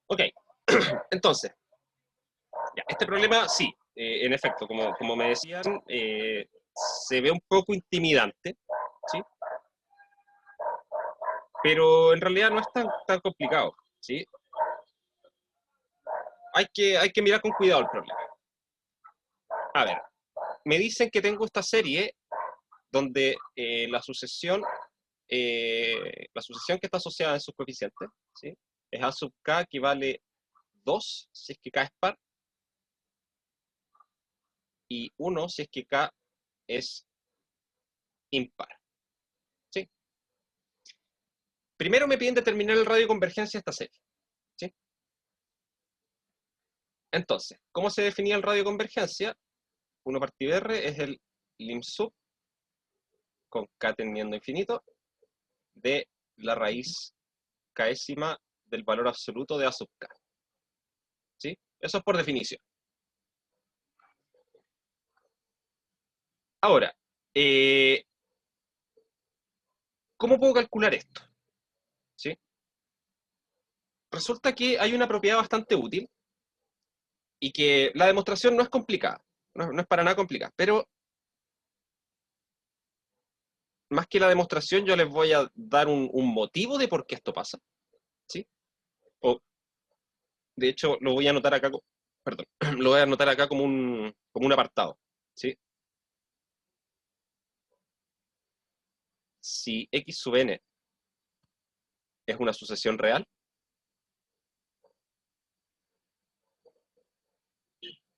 Ok, entonces, ya, este problema sí, en efecto, como me decían, se ve un poco intimidante, ¿sí? Pero en realidad no es tan complicado, ¿sí? Hay que mirar con cuidado el problema. A ver, me dicen que tengo esta serie donde la sucesión que está asociada en sus coeficientes, ¿sí? Es A sub k que vale 2 si es que k es par, y 1 si es que k es impar, ¿sí? Primero me piden determinar el radio de convergencia de esta serie, ¿sí? Entonces, ¿cómo se definía el radio de convergencia? 1 partido R es el lim sub con k tendiendo a infinito de la raíz késima del valor absoluto de A sub k, ¿sí? Eso es por definición. Ahora, ¿cómo puedo calcular esto? ¿Sí? Resulta que hay una propiedad bastante útil y que la demostración no es complicada, no es para nada complicada, pero más que la demostración yo les voy a dar un motivo de por qué esto pasa, ¿sí? O, de hecho, lo voy a anotar acá, perdón, lo voy a anotar acá como un apartado, ¿sí? Si x sub n es una sucesión real,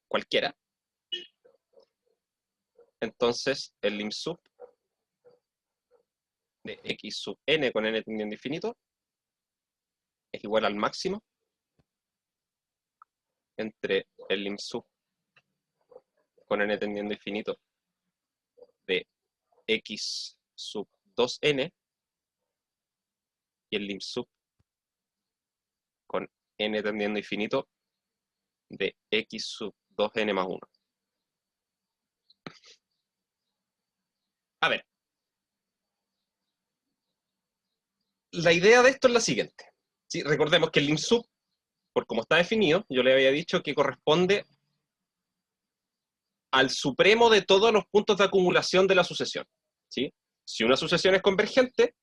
cualquiera, entonces el lim sub de x sub n con n tendiendo a infinito es igual al máximo entre el lim sub con n tendiendo a infinito de x sub 2n y el lim sub con n tendiendo a infinito de x sub 2n más 1. A ver, la idea de esto es la siguiente. ¿Sí? Recordemos que el lim sub, por como está definido, yo le había dicho que corresponde al supremo de todos los puntos de acumulación de la sucesión, ¿sí? Si una sucesión es convergente,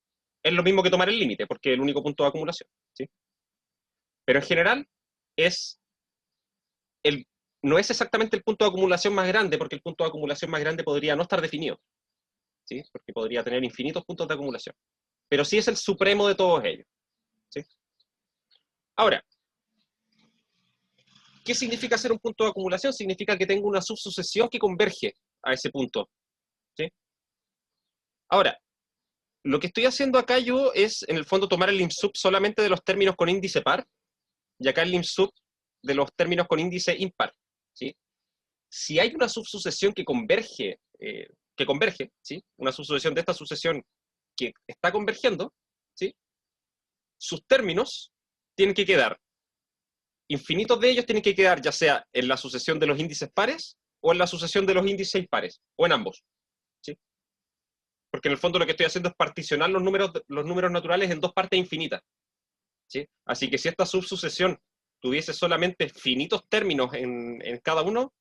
es lo mismo que tomar el límite, porque es el único punto de acumulación, ¿sí? Pero en general es el, no es exactamente el punto de acumulación más grande, porque el punto de acumulación más grande podría no estar definido, ¿sí? Porque podría tener infinitos puntos de acumulación. Pero sí es el supremo de todos ellos, ¿sí? Ahora, ¿qué significa ser un punto de acumulación? Significa que tengo una subsucesión que converge a ese punto, ¿sí? Ahora, lo que estoy haciendo acá yo es, en el fondo, tomar el lim sub solamente de los términos con índice par, y acá el lim sub de los términos con índice impar, ¿sí? Si hay una subsucesión que converge, ¿sí? Una subsucesión de esta sucesión que está convergiendo, ¿sí? Sus términos tienen que quedar, infinitos de ellos tienen que quedar ya sea en la sucesión de los índices pares o en la sucesión de los índices impares, o en ambos, ¿sí? Porque en el fondo lo que estoy haciendo es particionar los números naturales en dos partes infinitas, ¿sí? Así que si esta subsucesión tuviese solamente finitos términos en cada uno,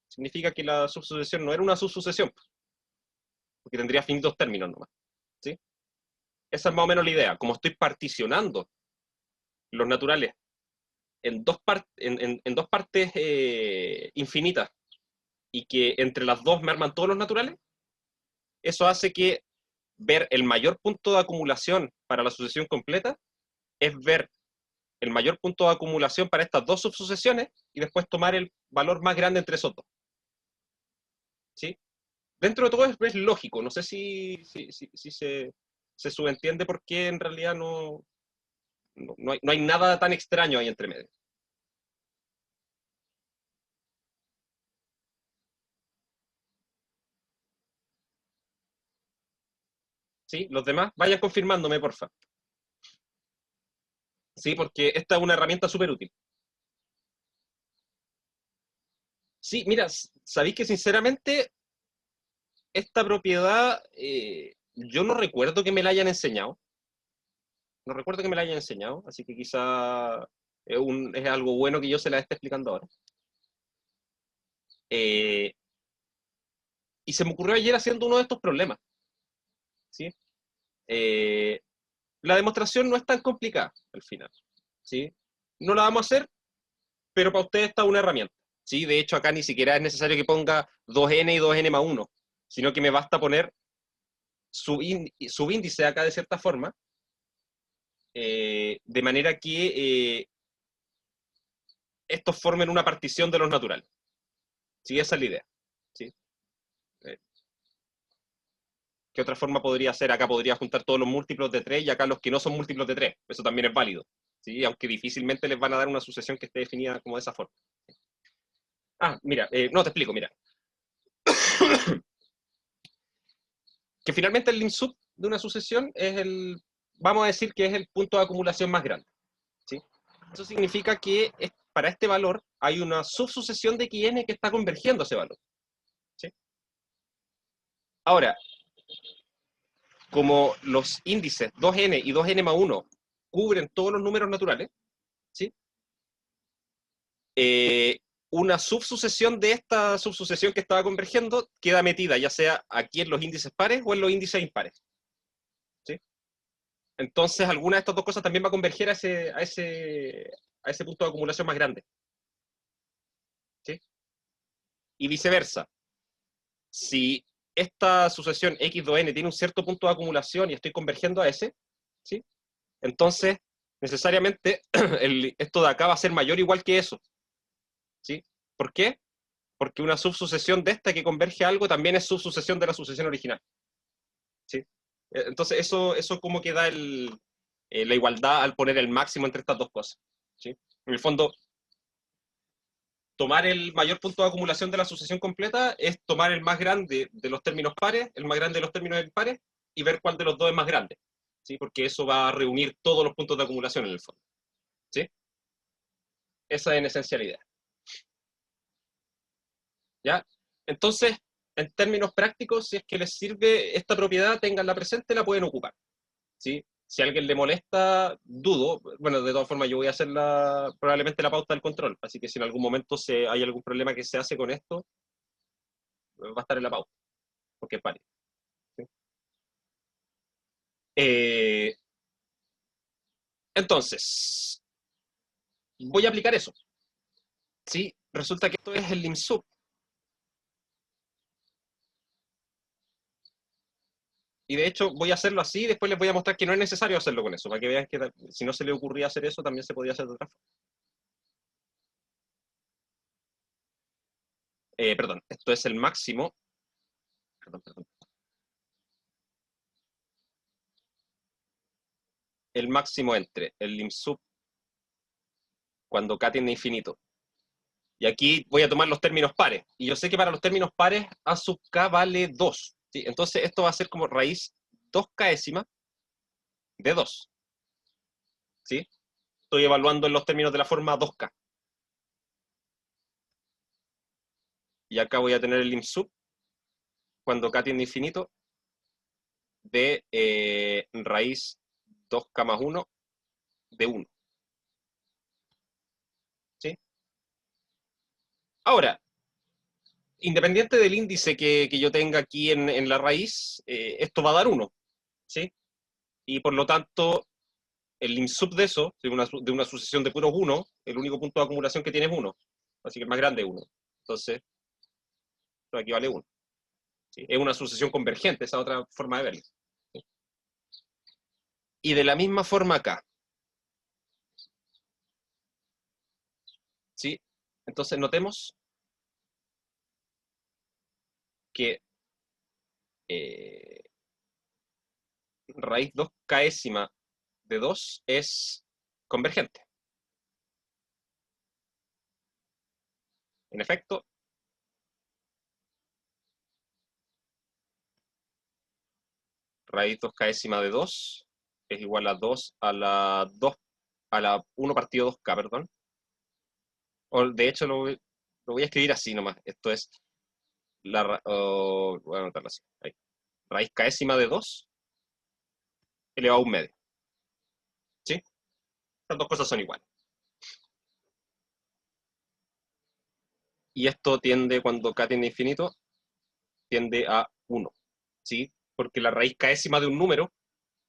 significa que la subsucesión no era una subsucesión, porque tendría finitos términos nomás, ¿sí? Esa es más o menos la idea. Como estoy particionando los naturales en dos partes infinitas y que entre las dos me arman todos los naturales, eso hace que ver el mayor punto de acumulación para la sucesión completa es ver el mayor punto de acumulación para estas dos subsucesiones y después tomar el valor más grande entre esos dos, ¿sí? Dentro de todo es lógico, no sé si se subentiende por qué en realidad no hay nada tan extraño ahí entre medio. ¿Sí? Los demás, vayan confirmándome, porfa. Sí, porque esta es una herramienta súper útil. Sí, mira, sabéis que sinceramente esta propiedad yo no recuerdo que me la hayan enseñado. No recuerdo que me la hayan enseñado, así que quizá Es algo bueno que yo se la esté explicando ahora. Y se me ocurrió ayer haciendo uno de estos problemas, ¿sí? Eh, la demostración no es tan complicada al final, ¿sí? No la vamos a hacer, pero para ustedes está una herramienta, ¿sí? De hecho, acá ni siquiera es necesario que ponga 2n y 2n más 1, sino que me basta poner subíndice acá de cierta forma, de manera que estos formen una partición de los naturales. ¿Sí? Esa es la idea. ¿Sí? Eh, ¿Qué otra forma podría ser? Acá podría juntar todos los múltiplos de 3 y acá los que no son múltiplos de 3. Eso también es válido. ¿Sí? Aunque difícilmente les van a dar una sucesión que esté definida como de esa forma. Ah, mira, no te explico, mira. Que finalmente el lim sub de una sucesión es vamos a decir que es el punto de acumulación más grande. ¿Sí? Eso significa que para este valor hay una subsucesión de xn que está convergiendo a ese valor. ¿Sí? Ahora, como los índices 2n y 2n más 1 cubren todos los números naturales, ¿sí? Una subsucesión de esta subsucesión que estaba convergiendo queda metida, ya sea aquí en los índices pares o en los índices impares. ¿Sí? Entonces, alguna de estas dos cosas también va a converger a ese punto de acumulación más grande. ¿Sí? Y viceversa. Si esta sucesión x2n tiene un cierto punto de acumulación y estoy convergiendo a ese, ¿sí? Entonces, necesariamente, esto de acá va a ser mayor o igual que eso. ¿Sí? ¿Por qué? Porque una subsucesión de esta que converge a algo también es subsucesión de la sucesión original. ¿Sí? Entonces, eso como que da la igualdad al poner el máximo entre estas dos cosas. ¿Sí? En el fondo, tomar el mayor punto de acumulación de la sucesión completa es tomar el más grande de los términos pares, el más grande de los términos impares, y ver cuál de los dos es más grande. ¿Sí? Porque eso va a reunir todos los puntos de acumulación en el fondo. ¿Sí? Esa es en esencia la idea. ¿Ya? Entonces, en términos prácticos, si es que les sirve esta propiedad, tenganla presente, la pueden ocupar. ¿Sí? Si a alguien le molesta, dudo. Bueno, de todas formas, yo voy a hacer probablemente la pauta del control. Así que si en algún momento hay algún problema que se hace con esto, va a estar en la pauta, porque es válido. ¿Sí? Eh, entonces, voy a aplicar eso. ¿Sí? Resulta que esto es el lim sub. Y de hecho voy a hacerlo así y después les voy a mostrar que no es necesario hacerlo con eso, para que vean que si no se le ocurría hacer eso, también se podía hacer de otra forma. Perdón, esto es el máximo. Perdón. El máximo entre el lim sub cuando k tiende a infinito. Y aquí voy a tomar los términos pares. Y yo sé que para los términos pares a sub k vale 2. ¿Sí? Entonces esto va a ser como raíz 2késima de 2. ¿Sí? Estoy evaluando en los términos de la forma 2k. Y acá voy a tener el lim sub cuando k tiende a infinito de raíz 2k más 1 de 1. ¿Sí? Ahora, independiente del índice que yo tenga aquí en la raíz, esto va a dar 1. ¿Sí? Y por lo tanto, el lim sub de eso, de una sucesión de puros 1, el único punto de acumulación que tiene es 1. Así que el más grande es 1. Entonces, esto aquí vale 1. ¿Sí? Es una sucesión convergente, esa otra forma de verlo. ¿Sí? Y de la misma forma acá. ¿Sí? Entonces, notemos que raíz 2késima de 2 es convergente. En efecto, raíz 2késima de 2 es igual a 2 a la 1 partido 2k, perdón. O de hecho lo voy a escribir así nomás. Esto es voy a anotarlo así. Ahí. Raíz késima de 2 elevado a un medio. ¿Sí? Estas dos cosas son iguales. y esto tiende, cuando k tiende a infinito, tiende a 1, ¿sí? Porque la raíz késima de un número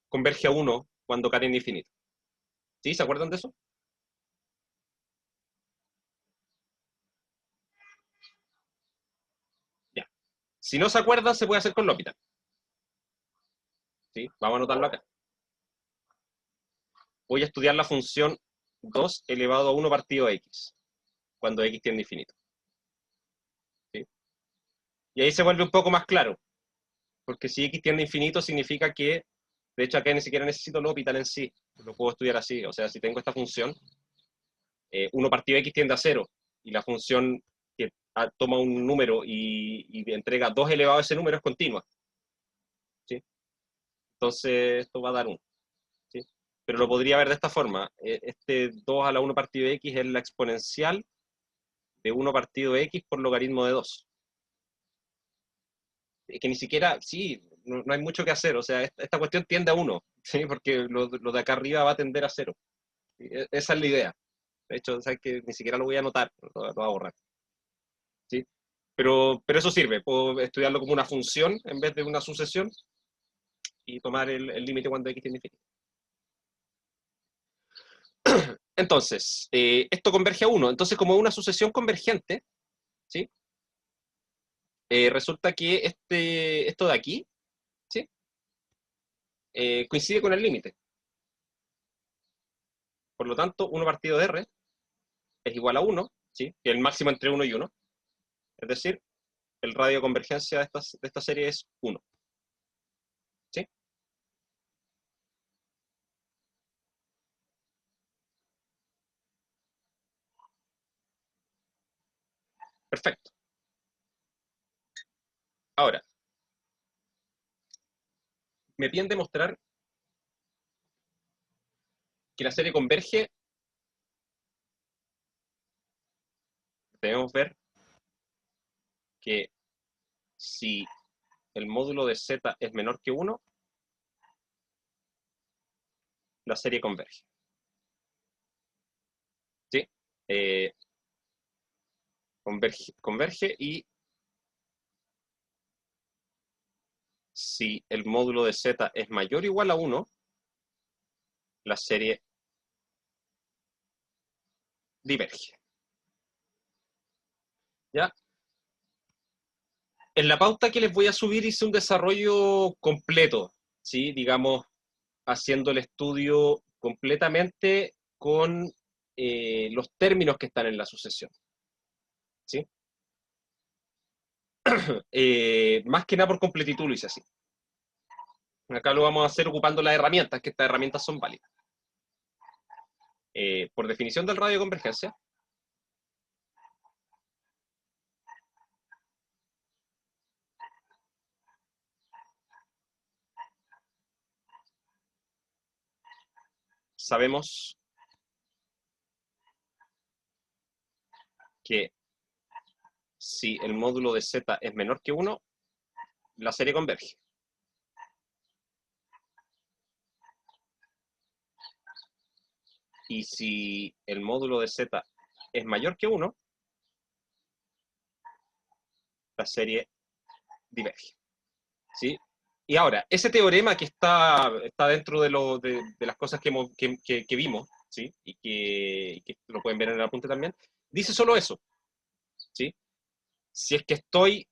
converge a 1 cuando k tiende a infinito. ¿Sí? ¿Se acuerdan de eso? Ya. Si no se acuerdan, se puede hacer con L'Hopital. ¿Sí? Vamos a anotarlo acá. Voy a estudiar la función 2 elevado a 1 partido x, cuando x tiende a infinito. ¿Sí? Y ahí se vuelve un poco más claro, porque si x tiende a infinito significa que, de hecho acá ni siquiera necesito L'Hopital en sí, lo puedo estudiar así, o sea, si tengo esta función, 1 partido x tiende a 0, y la función que toma un número y entrega 2 elevado a ese número es continua. ¿Sí? Entonces esto va a dar 1. ¿Sí? Pero lo podría ver de esta forma. Este 2 a la 1 partido de x es la exponencial de 1 partido de x por logaritmo de 2. Es que ni siquiera, sí, no hay mucho que hacer. O sea, esta cuestión tiende a 1, ¿sí? Porque lo de acá arriba va a tender a 0. Esa es la idea. De hecho, ¿sabes que ni siquiera lo voy a anotar, lo voy a borrar. ¿Sí? Pero eso sirve. Puedo estudiarlo como una función en vez de una sucesión y tomar el límite cuando x tiende a infinito. Entonces, esto converge a 1. Entonces, como una sucesión convergente, ¿sí? Resulta que esto de aquí, ¿sí? Coincide con el límite. Por lo tanto, 1 partido de r es igual a 1, ¿sí? Que es el máximo entre 1 y 1. Es decir, el radio de convergencia de esta serie es 1. ¿Sí? Perfecto. Ahora, me piden demostrar que la serie converge. Debemos ver que si el módulo de z es menor que 1, la serie converge. ¿Sí? Converge y si el módulo de z es mayor o igual a 1, la serie diverge. ¿Ya? En la pauta que les voy a subir hice un desarrollo completo, ¿sí? Digamos, haciendo el estudio completamente con los términos que están en la sucesión. ¿Sí? Más que nada por completitud lo hice así. Acá lo vamos a hacer ocupando las herramientas, que estas herramientas son válidas. Por definición del radio de convergencia, sabemos que si el módulo de z es menor que 1, la serie converge. Y si el módulo de z es mayor que 1, la serie diverge. ¿Sí? Y ahora, ese teorema que está dentro de las cosas que vimos, ¿sí? Y que lo pueden ver en el apunte también, dice solo eso. ¿Sí? Si es que estoy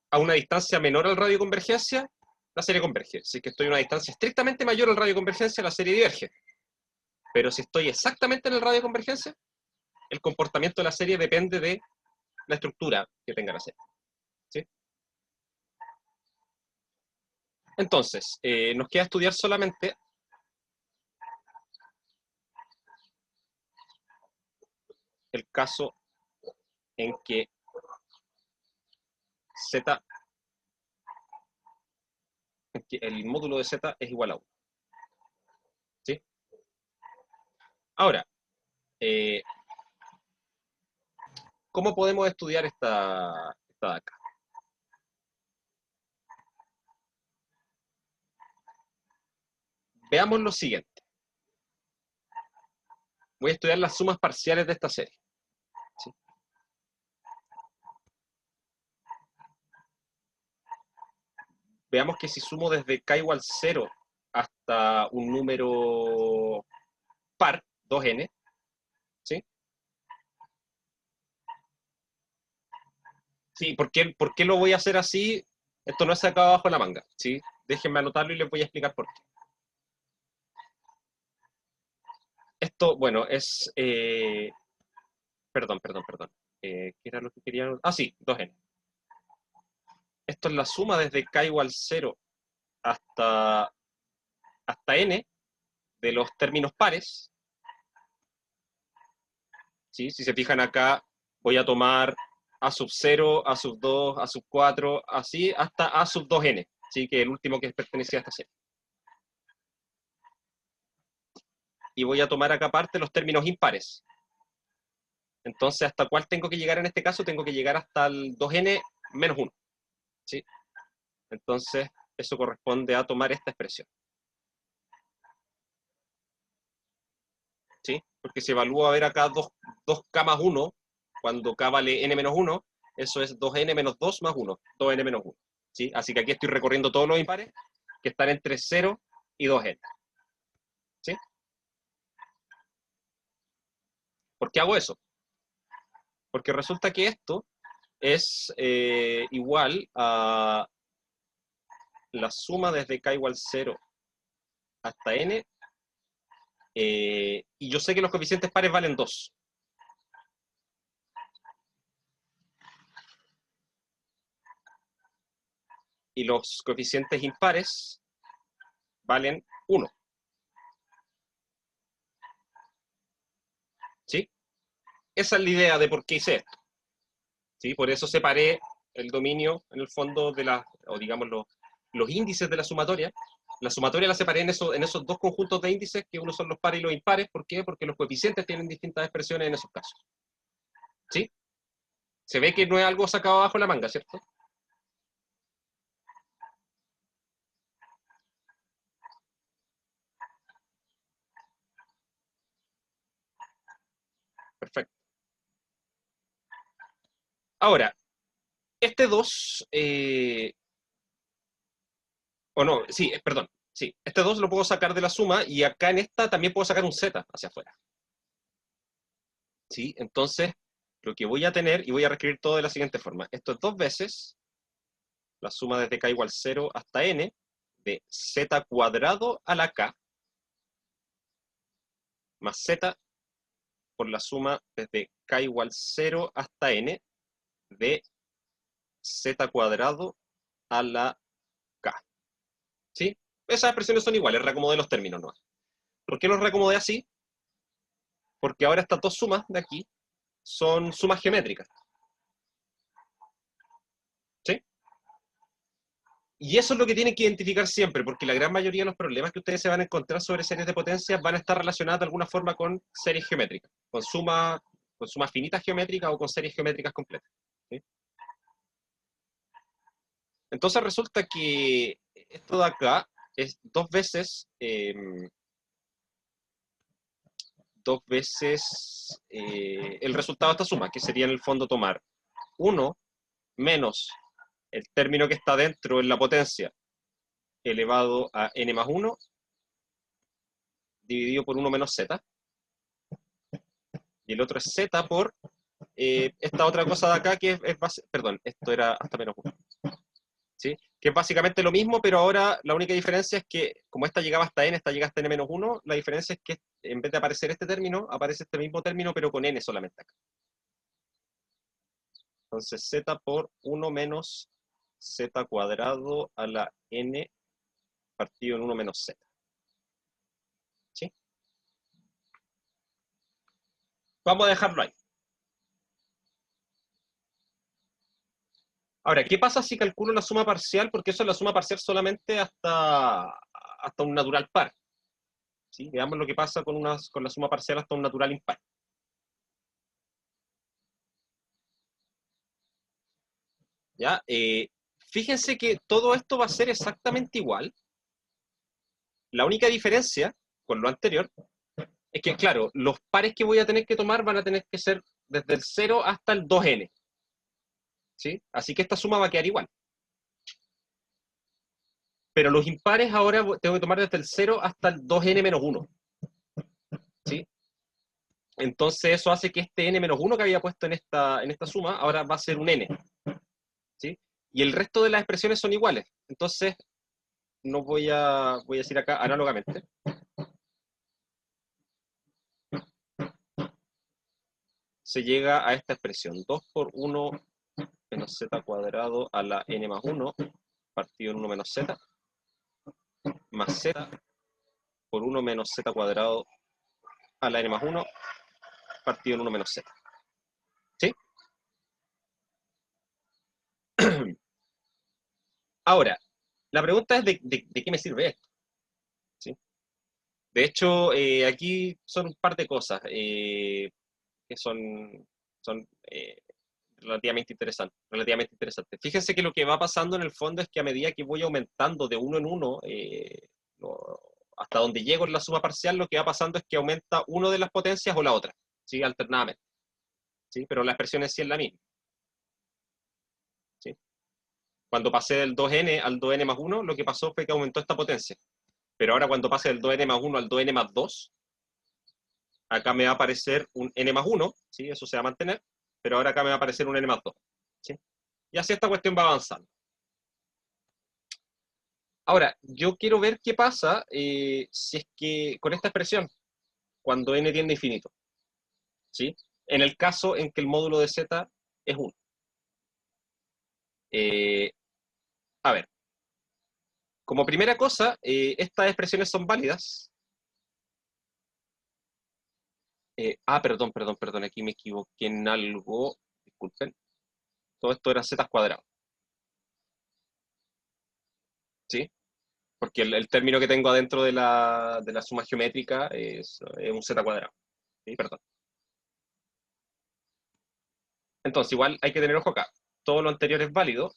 a una distancia menor al radio de convergencia, la serie converge. Si es que estoy a una distancia estrictamente mayor al radio de convergencia, la serie diverge. Pero si estoy exactamente en el radio de convergencia, el comportamiento de la serie depende de la estructura que tenga la serie. ¿Sí? Entonces, nos queda estudiar solamente el caso en que z, en que el módulo de z es igual a 1. ¿Sí? Ahora, ¿cómo podemos estudiar esta de acá? Veamos lo siguiente. Voy a estudiar las sumas parciales de esta serie. ¿Sí? veamos que si sumo desde k igual 0 hasta un número par, 2n, ¿sí? Sí, por qué lo voy a hacer así? Esto no es sacado abajo de la manga, ¿sí? Déjenme anotarlo y les voy a explicar por qué. Esto, bueno, es... perdón. ¿Qué era lo que quería? Ah, sí, 2n. Esto es la suma desde k igual 0 hasta n de los términos pares. ¿Sí? Si se fijan acá, voy a tomar a sub 0, a sub 2, a sub 4, así hasta a sub 2n, ¿sí? Que es el último que pertenecía a esta serie. Y voy a tomar acá aparte los términos impares. Entonces, ¿hasta cuál tengo que llegar en este caso? Tengo que llegar hasta el 2n menos 1. ¿Sí? Entonces, eso corresponde a tomar esta expresión. ¿Sí? Porque si evalúo a ver acá 2k más 1, cuando k vale n menos 1, eso es 2n menos 2 más 1, 2n menos 1. ¿Sí? Así que aquí estoy recorriendo todos los impares que están entre 0 y 2n. ¿Sí? ¿Por qué hago eso? Porque resulta que esto es igual a la suma desde k igual 0 hasta n, y yo sé que los coeficientes pares valen 2. Y los coeficientes impares valen 1. ¿Sí? Esa es la idea de por qué hice esto. ¿Sí? Por eso separé el dominio, en el fondo, de o digamos los índices de la sumatoria. La sumatoria la separé en esos dos conjuntos de índices, que uno son los pares y los impares. ¿Por qué? Porque los coeficientes tienen distintas expresiones en esos casos. ¿Sí? Se ve que no es algo sacado abajo de la manga, ¿cierto? Perfecto. Ahora, este 2, o no, sí, perdón, sí, este 2 lo puedo sacar de la suma y acá en esta también puedo sacar un z hacia afuera. ¿Sí? Entonces, lo que voy a tener, y voy a reescribir todo de la siguiente forma, esto es 2 veces la suma desde k igual 0 hasta n de z cuadrado a la k más z por la suma desde k igual 0 hasta n de z cuadrado a la k. ¿Sí? Esas expresiones son iguales, reacomodé los términos, ¿no? ¿Por qué los reacomodé así? Porque ahora estas dos sumas de aquí son sumas geométricas. ¿Sí? Y eso es lo que tienen que identificar siempre, porque la gran mayoría de los problemas que ustedes se van a encontrar sobre series de potencias van a estar relacionadas de alguna forma con series geométricas, con sumas finitas geométricas o con series geométricas completas. ¿Sí? Entonces resulta que esto de acá es dos veces el resultado de esta suma, que sería en el fondo tomar 1 menos el término que está dentro en la potencia elevado a n más 1 dividido por 1 menos z, y el otro es z por esta otra cosa de acá que perdón, esto era hasta menos 1. ¿Sí? Que es básicamente lo mismo, pero ahora la única diferencia es que como esta llegaba hasta n, esta llega hasta n menos 1, la diferencia es que en vez de aparecer este término, aparece este mismo término, pero con n solamente acá. Entonces z por 1 menos z cuadrado a la n partido en 1 menos z. ¿Sí? Vamos a dejarlo ahí. Ahora, ¿qué pasa si calculo la suma parcial? Porque eso es la suma parcial solamente hasta un natural par. ¿Sí? Veamos lo que pasa con la suma parcial hasta un natural impar. ¿Ya? Fíjense que todo esto va a ser exactamente igual. La única diferencia con lo anterior es que, claro, los pares que voy a tener que tomar van a tener que ser desde el 0 hasta el 2n. ¿Sí? Así que esta suma va a quedar igual. Pero los impares ahora tengo que tomar desde el 0 hasta el 2n menos 1. ¿Sí? Entonces eso hace que este n menos 1 que había puesto en esta suma, ahora va a ser un n. ¿Sí? Y el resto de las expresiones son iguales. Entonces, no voy a decir acá análogamente. Se llega a esta expresión, 2 por 1 menos z cuadrado a la n más 1 partido en 1 menos z, más z por 1 menos z cuadrado a la n más 1 partido en 1 menos z. ¿Sí? Ahora, la pregunta es de qué me sirve esto. ¿Sí? De hecho, aquí son un par de cosas que son relativamente interesantes. Fíjense que lo que va pasando en el fondo es que a medida que voy aumentando de uno en uno, hasta donde llego en la suma parcial, lo que va pasando es que aumenta una de las potencias o la otra, ¿sí? Alternadamente. ¿Sí? Pero la expresión en sí es la misma. ¿Sí? Cuando pasé del 2n al 2n más 1, lo que pasó fue que aumentó esta potencia. Pero ahora cuando pase del 2n más 1 al 2n más 2, acá me va a aparecer un n más 1, ¿sí? Eso se va a mantener, pero ahora acá me va a aparecer un n más 2. ¿Sí? Y así esta cuestión va avanzando. Ahora, yo quiero ver qué pasa si es que con esta expresión, cuando n tiende a infinito, ¿sí? En el caso en que el módulo de z es 1. A ver, como primera cosa, estas expresiones son válidas. Perdón, aquí me equivoqué en algo, disculpen. Todo esto era z cuadrado, ¿sí? Porque el término que tengo adentro de la suma geométrica es un z cuadrado, ¿sí? Perdón. Entonces, igual hay que tener ojo acá. Todo lo anterior es válido.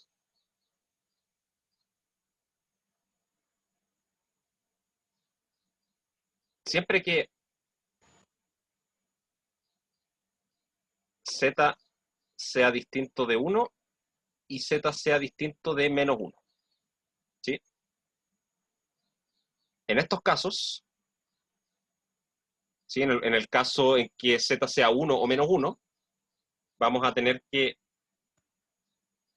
Siempre que z sea distinto de 1 y z sea distinto de menos 1. ¿Sí? En estos casos, ¿sí? En el caso en que z sea 1 o menos 1, vamos a tener que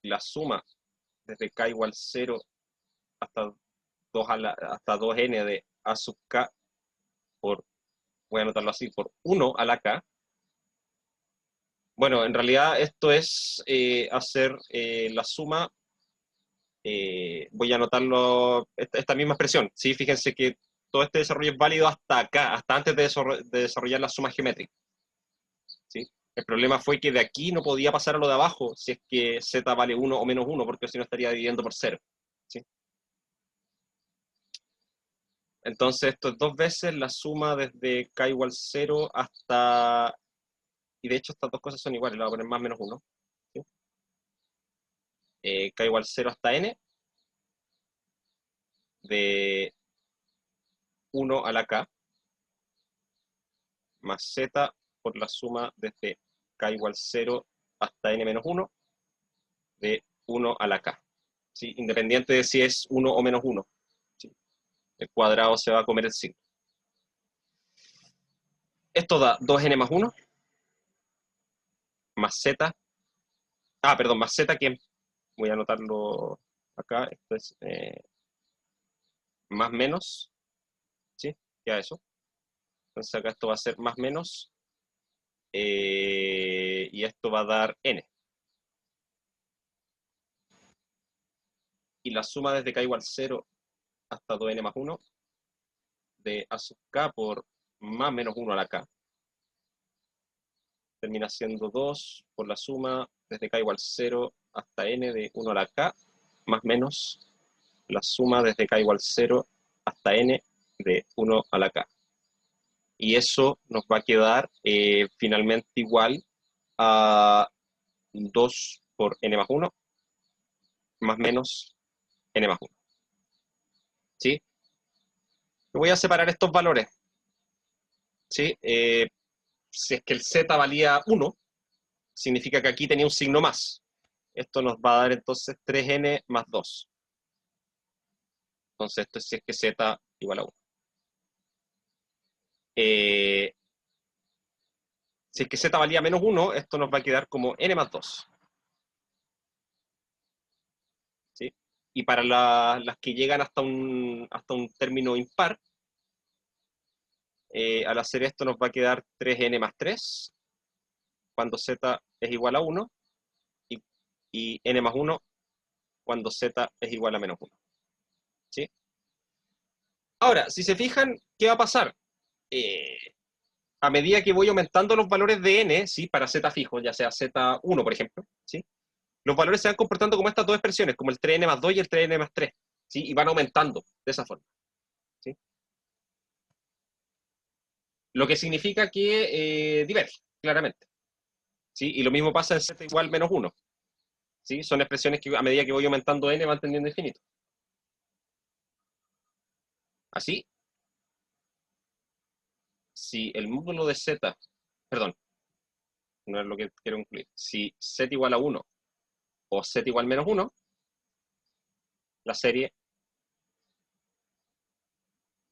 la suma desde k igual 0 hasta 2n de a sub k por, voy a anotarlo así, por 1 a la k. Bueno, en realidad esto es hacer la suma, voy a anotarlo, esta misma expresión, ¿sí? Fíjense que todo este desarrollo es válido hasta acá, hasta antes de desarrollar la suma geométrica, ¿sí? El problema fue que de aquí no podía pasar a lo de abajo si es que z vale 1 o menos 1, porque si no estaría dividiendo por 0, ¿sí? Entonces esto es dos veces la suma desde k igual 0 hasta, y de hecho estas dos cosas son iguales, le voy a poner más menos 1, ¿sí? K igual 0 hasta n, de 1 a la k, más z por la suma desde k igual 0 hasta n menos 1, de 1 a la k, ¿sí? Independiente de si es 1 o menos 1, ¿sí? El cuadrado se va a comer el signo. Esto da 2n más 1, más z, perdón, más z que, voy a anotarlo acá, esto es más menos, ¿sí? Ya eso. Entonces acá esto va a ser más menos, y esto va a dar n. Y la suma desde k igual 0 hasta 2n más 1, de a sub k por más menos 1 a la k, termina siendo 2 por la suma desde k igual 0 hasta n de 1 a la k, más menos la suma desde k igual 0 hasta n de 1 a la k. Y eso nos va a quedar finalmente igual a 2 por n más 1, más menos n más 1. ¿Sí? Voy a separar estos valores. ¿Sí? Si es que el z valía 1, significa que aquí tenía un signo más. Esto nos va a dar entonces 3n más 2. Entonces, esto si es que z igual a 1. Si es que z valía menos 1, esto nos va a quedar como n más 2. ¿Sí? Y para las que llegan hasta un término impar, al hacer esto nos va a quedar 3n más 3, cuando z es igual a 1, y n más 1 cuando z es igual a menos 1. ¿Sí? Ahora, si se fijan, ¿qué va a pasar? A medida que voy aumentando los valores de n, ¿sí? Para z fijo, ya sea z1, por ejemplo, ¿sí? Los valores se van comportando como estas dos expresiones, como el 3n más 2 y el 3n más 3, ¿sí? Y van aumentando de esa forma, ¿sí? Lo que significa que diverge, claramente, ¿sí? Y lo mismo pasa en z igual menos 1, ¿sí? Son expresiones que a medida que voy aumentando n van tendiendo a infinito. Así, si el módulo de z, perdón, no es lo que quiero incluir, si z igual a 1 o z igual menos 1, la serie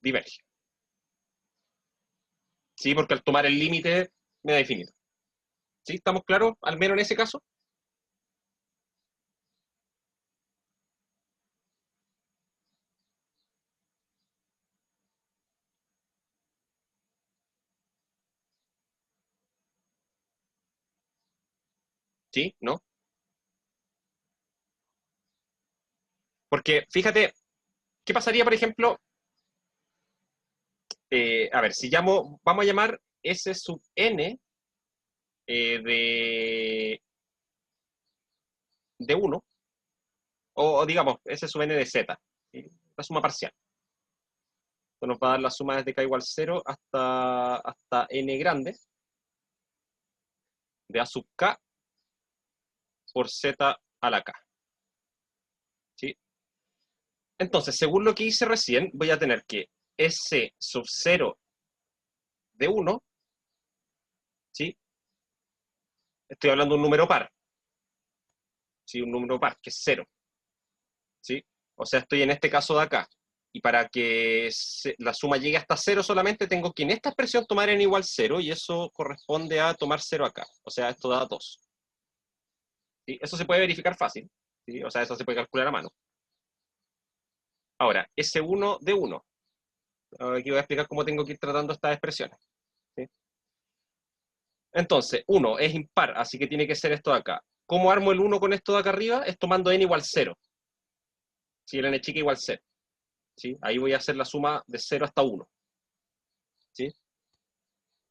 diverge. ¿Sí? Porque al tomar el límite me da infinito. ¿Sí? ¿Estamos claros? Al menos en ese caso. ¿Sí? ¿No? Porque fíjate, ¿qué pasaría, por ejemplo? A ver, si llamo, vamos a llamar S sub n de 1, o digamos, S sub n de z, ¿sí? La suma parcial. Esto nos va a dar la suma desde k igual 0 hasta n grande de a sub k por z a la k. ¿Sí? Entonces, según lo que hice recién, voy a tener que S sub 0 de 1, ¿sí? Estoy hablando de un número par, ¿sí? Un número par, que es 0, ¿sí? O sea, estoy en este caso de acá. Y para que la suma llegue hasta 0 solamente, tengo que en esta expresión tomar n igual 0, y eso corresponde a tomar 0 acá. O sea, esto da 2. ¿Sí? Eso se puede verificar fácil, ¿sí? O sea, eso se puede calcular a mano. Ahora, S1 de 1. Aquí voy a explicar cómo tengo que ir tratando estas expresiones. ¿Sí? Entonces, 1 es impar, así que tiene que ser esto de acá. ¿Cómo armo el 1 con esto de acá arriba? Es tomando n igual 0. Si el n chica igual 0. ¿Sí? Ahí voy a hacer la suma de 0 hasta 1. ¿Sí?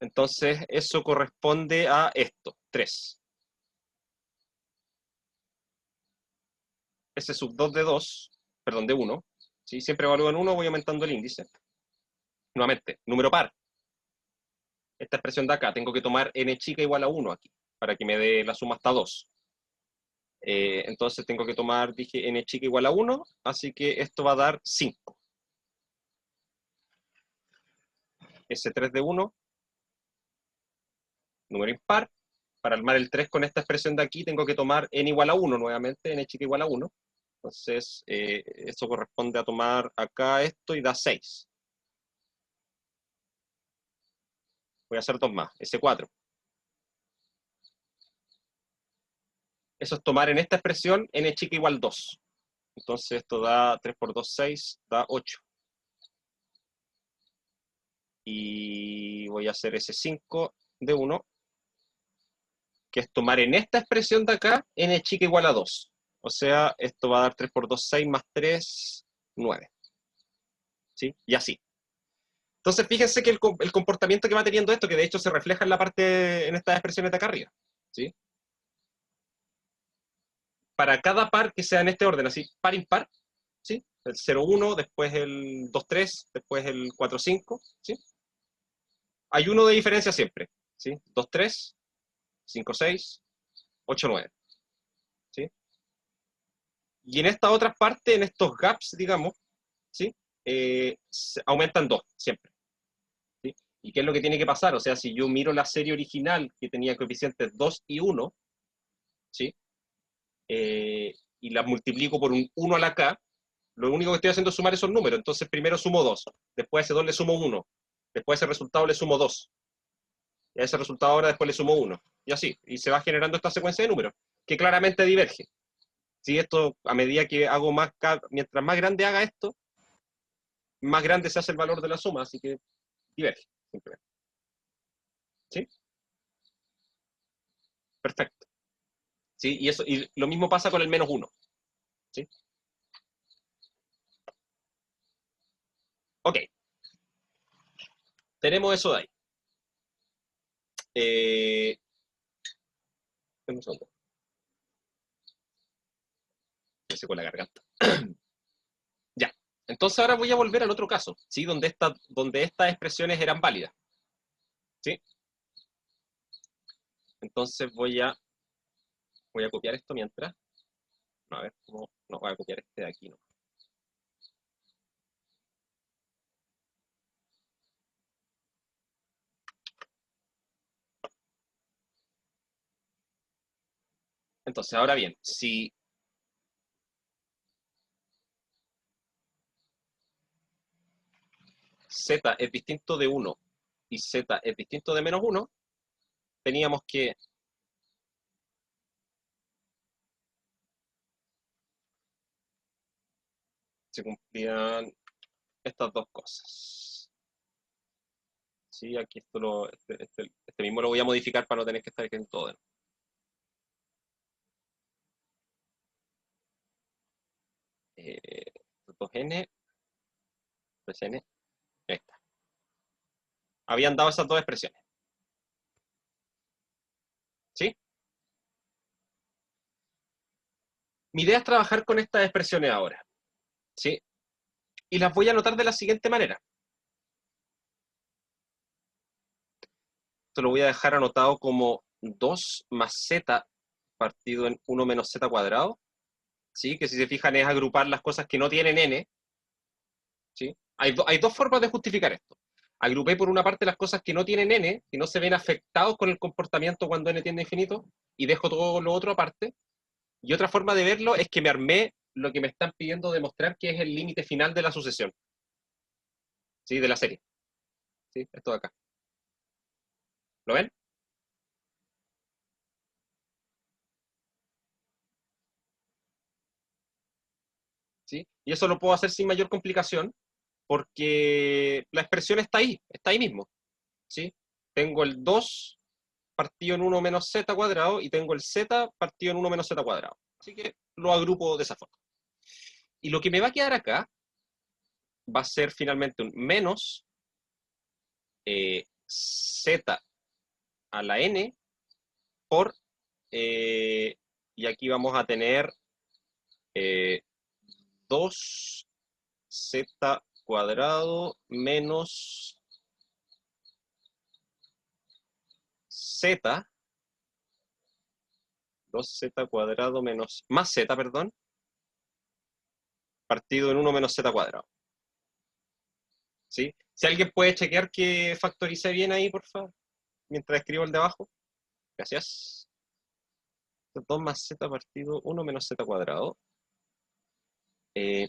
Entonces, eso corresponde a esto, 3. S sub 2 de 2, perdón, de 1. ¿Sí? Siempre evalúo en 1, voy aumentando el índice. Nuevamente, número par. Esta expresión de acá, tengo que tomar n chica igual a 1 aquí, para que me dé la suma hasta 2. Entonces tengo que tomar, dije, n chica igual a 1, así que esto va a dar 5. S3 de 1, número impar. Para armar el 3 con esta expresión de aquí, tengo que tomar n igual a 1 nuevamente, n chica igual a 1. Entonces, eso corresponde a tomar acá esto y da 6. Voy a hacer dos más, S4. Eso es tomar en esta expresión n chica igual 2. Entonces esto da 3 por 2, 6, da 8. Y voy a hacer S5 de 1, que es tomar en esta expresión de acá n chica igual a 2. O sea, esto va a dar 3 por 2, 6, más 3, 9. ¿Sí? Y así. Entonces, fíjense que el comportamiento que va teniendo esto, que de hecho se refleja en la parte, en estas expresiones de acá arriba. ¿Sí? Para cada par que sea en este orden, así, par impar, ¿sí? El 0, 1, después el 2, 3, después el 4, 5, ¿sí? Hay uno de diferencia siempre, ¿sí? 2, 3, 5, 6, 8, 9, ¿sí? Y en estas otras partes, en estos gaps, digamos, ¿sí? Aumentan 2 siempre, ¿sí? ¿Y qué es lo que tiene que pasar? O sea, si yo miro la serie original que tenía coeficientes 2 y 1, ¿sí? Y las multiplico por un 1 a la k, Lo único que estoy haciendo es sumar esos números. Entonces primero sumo 2, después a ese 2 le sumo 1, después a ese resultado le sumo 2, y a ese resultado ahora después le sumo 1. Y así, y se va generando esta secuencia de números, que claramente diverge. Si esto, a medida que hago más, mientras más grande haga esto, más grande se hace el valor de la suma, así que diverge, simplemente. ¿Sí? Perfecto. ¿Sí? Y lo mismo pasa con el menos 1. ¿Sí? Ok. Tenemos eso de ahí. Un segundo. Me seco la garganta. Ya. Entonces ahora voy a volver al otro caso, ¿sí? Donde estas expresiones eran válidas. ¿Sí? Entonces voy a copiar esto mientras. No, a ver, no voy a copiar este de aquí, ¿no? Entonces, ahora bien, si z es distinto de 1 y z es distinto de menos 1, teníamos que se cumplían estas dos cosas. Sí, aquí este mismo lo voy a modificar para no tener que estar escribiendo todo de nuevo. 2n, 3n, ahí está. Habían dado esas dos expresiones. ¿Sí? Mi idea es trabajar con estas expresiones ahora. ¿Sí? Y las voy a anotar de la siguiente manera. Esto lo voy a dejar anotado como 2 más z partido en 1 menos z cuadrado. ¿Sí? Que si se fijan es agrupar las cosas que no tienen n. ¿Sí? Hay dos formas de justificar esto. Agrupé por una parte las cosas que no tienen n, que no se ven afectados con el comportamiento cuando n tiende a infinito, y dejo todo lo otro aparte. Y otra forma de verlo es que me armé lo que me están pidiendo demostrar que es el límite final de la sucesión. ¿Sí? De la serie. ¿Sí? Esto de acá. ¿Lo ven? ¿Sí? Y eso lo puedo hacer sin mayor complicación, porque la expresión está ahí mismo. ¿Sí? Tengo el 2 partido en 1 menos z cuadrado y tengo el z partido en 1 menos z cuadrado. Así que lo agrupo de esa forma. Y lo que me va a quedar acá va a ser finalmente un menos z a la n por, y aquí vamos a tener 2z cuadrado menos z, 2z cuadrado menos, más z, perdón, partido en 1 menos z cuadrado. ¿Sí? Si alguien puede chequear que factorice bien ahí, por favor, mientras escribo el de abajo. Gracias. 2 más z partido 1 menos z cuadrado.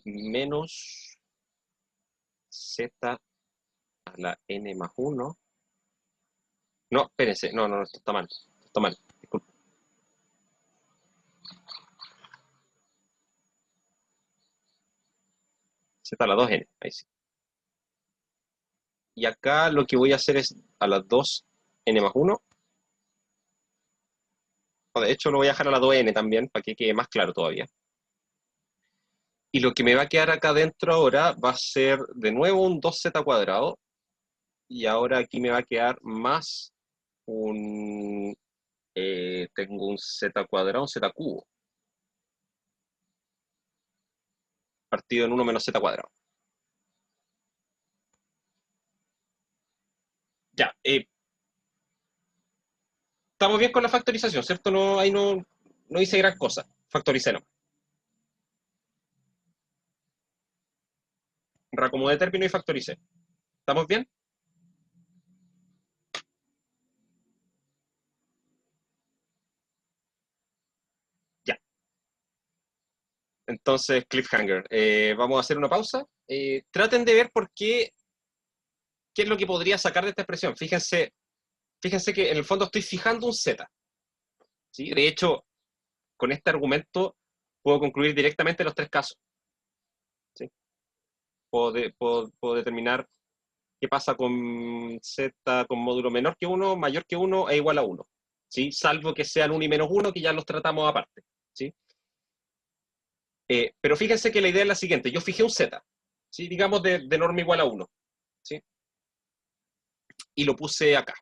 Menos z a la n más 1. No, espérense. No, esto está mal. Esto está mal. Disculpe. Z a la 2n. Ahí sí. Y acá lo que voy a hacer es a las 2n más 1. O de hecho lo voy a dejar a la 2n también, para que quede más claro todavía. Y lo que me va a quedar acá dentro ahora va a ser de nuevo un 2z cuadrado. Y ahora aquí me va a quedar más un... tengo un z cuadrado, un z cubo. Partido en 1 menos z cuadrado. Ya, estamos bien con la factorización, ¿cierto? No, ahí no hice gran cosa. Factoricé, no. Reacomodé término y factoricé. ¿Estamos bien? Ya. Entonces, cliffhanger. Vamos a hacer una pausa. Traten de ver qué es lo que podría sacar de esta expresión. Fíjense que en el fondo estoy fijando un z. ¿Sí? De hecho, con este argumento puedo concluir directamente los tres casos. ¿Sí? Puedo determinar qué pasa con z con módulo menor que 1, mayor que 1 e igual a 1. ¿Sí? Salvo que sean 1 y menos 1, que ya los tratamos aparte. ¿Sí? Pero fíjense que la idea es la siguiente. Yo fijé un z, ¿sí? Digamos de norma igual a 1. ¿Sí? Y lo puse acá,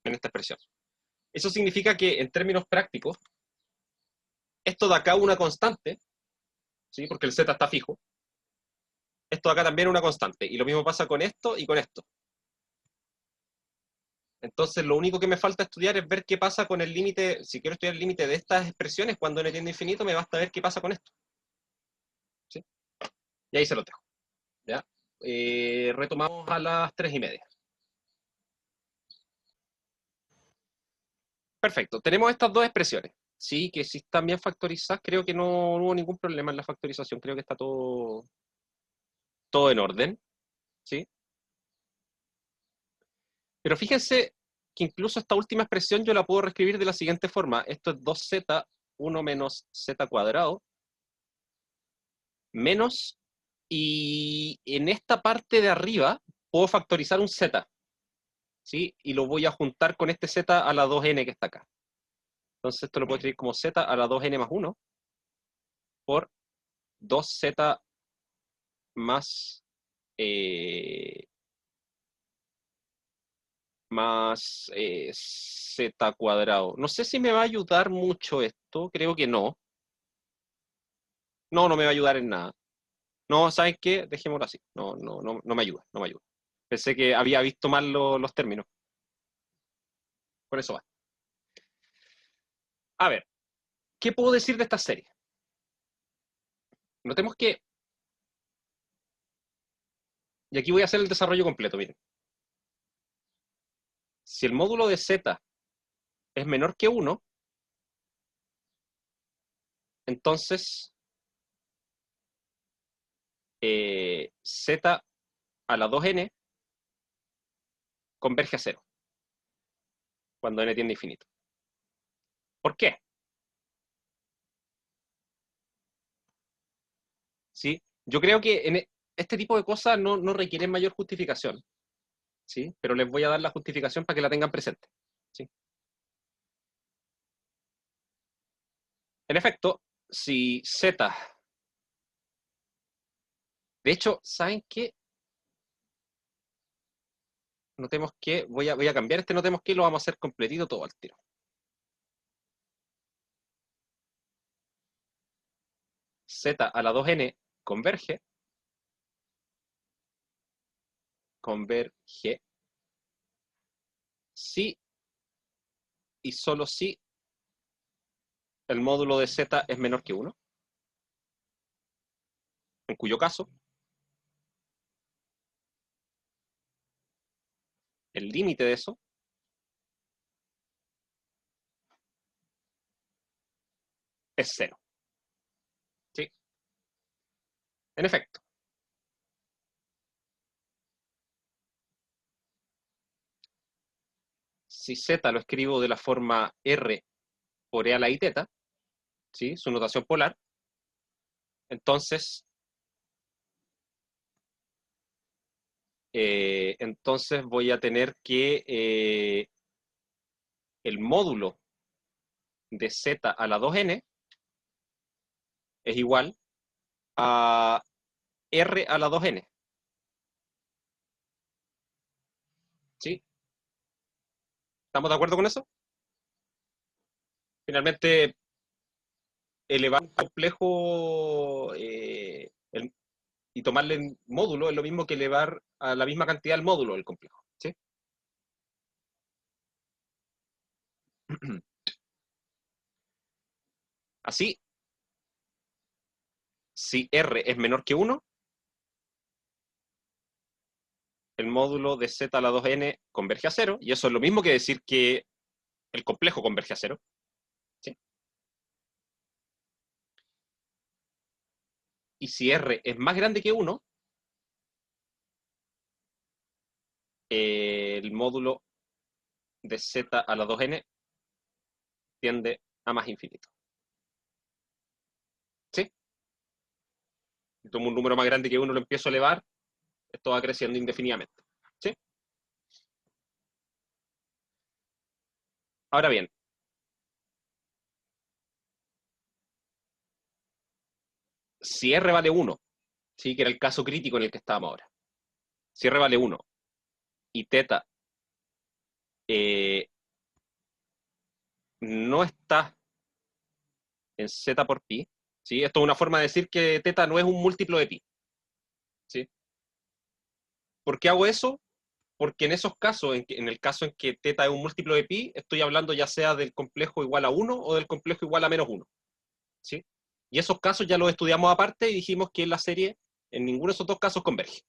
en esta expresión. Eso significa que, en términos prácticos, esto de acá es una constante, ¿sí? Porque el z está fijo. Esto de acá también es una constante. Y lo mismo pasa con esto y con esto. Entonces, lo único que me falta estudiar es ver qué pasa con el límite. Si quiero estudiar el límite de estas expresiones, cuando n tiende a infinito, me basta ver qué pasa con esto. ¿Sí? Y ahí se lo dejo. ¿Ya? Retomamos a las 3:30. Perfecto. Tenemos estas dos expresiones. Sí, que si están bien factorizadas, creo que no hubo ningún problema en la factorización. Creo que está todo en orden. ¿Sí? Pero fíjense que incluso esta última expresión yo la puedo reescribir de la siguiente forma. Esto es 2z, 1 menos z cuadrado, menos, y en esta parte de arriba puedo factorizar un z, ¿sí? Y lo voy a juntar con este z a la 2n que está acá. Entonces esto lo puedo escribir como z a la 2n más 1 por 2z más, z cuadrado. No sé si me va a ayudar mucho esto, creo que no. No me va a ayudar en nada. No, ¿sabes qué? Dejémoslo así. No me ayuda, no me ayuda. Pensé que había visto mal los términos. Por eso va. A ver, ¿qué puedo decir de esta serie? Notemos que, y aquí voy a hacer el desarrollo completo, miren. Si el módulo de z es menor que 1, entonces z a la 2n converge a 0, cuando n tiende a infinito. ¿Por qué? ¿Sí? Yo creo que este tipo de cosas no requieren mayor justificación, ¿sí? Pero les voy a dar la justificación para que la tengan presente. ¿Sí? En efecto, si z... De hecho, ¿saben qué? Notemos que voy a cambiar este notemos que lo vamos a hacer completito todo al tiro. Z a la 2n converge si y solo si el módulo de z es menor que 1, en cuyo caso el límite de eso es 0. ¿Sí? En efecto, si z lo escribo de la forma r por e a la i teta, ¿sí? Su notación polar, entonces voy a tener que el módulo de z a la 2n es igual a r a la 2n. ¿Sí? ¿Estamos de acuerdo con eso? Finalmente, elevar un complejo y tomarle el módulo es lo mismo que elevar a la misma cantidad el módulo del complejo. ¿Sí? Así, si r es menor que 1, el módulo de z a la 2n converge a 0, y eso es lo mismo que decir que el complejo converge a 0. ¿Sí? y si R es más grande que 1, el módulo de z a la 2n tiende a más infinito. ¿Sí? Si tomo un número más grande que 1 lo empiezo a elevar, esto va creciendo indefinidamente. ¿Sí? Ahora bien, si R vale 1, ¿sí? Que era el caso crítico en el que estábamos ahora. Si R vale 1 y teta no está en z por pi, ¿sí? Esto es una forma de decir que teta no es un múltiplo de pi. ¿Sí? ¿Por qué hago eso? Porque en esos casos, en el caso en que teta es un múltiplo de pi, estoy hablando ya sea del complejo igual a 1 o del complejo igual a menos 1. ¿Sí? Y esos casos ya los estudiamos aparte y dijimos que en la serie en ninguno de esos dos casos converge.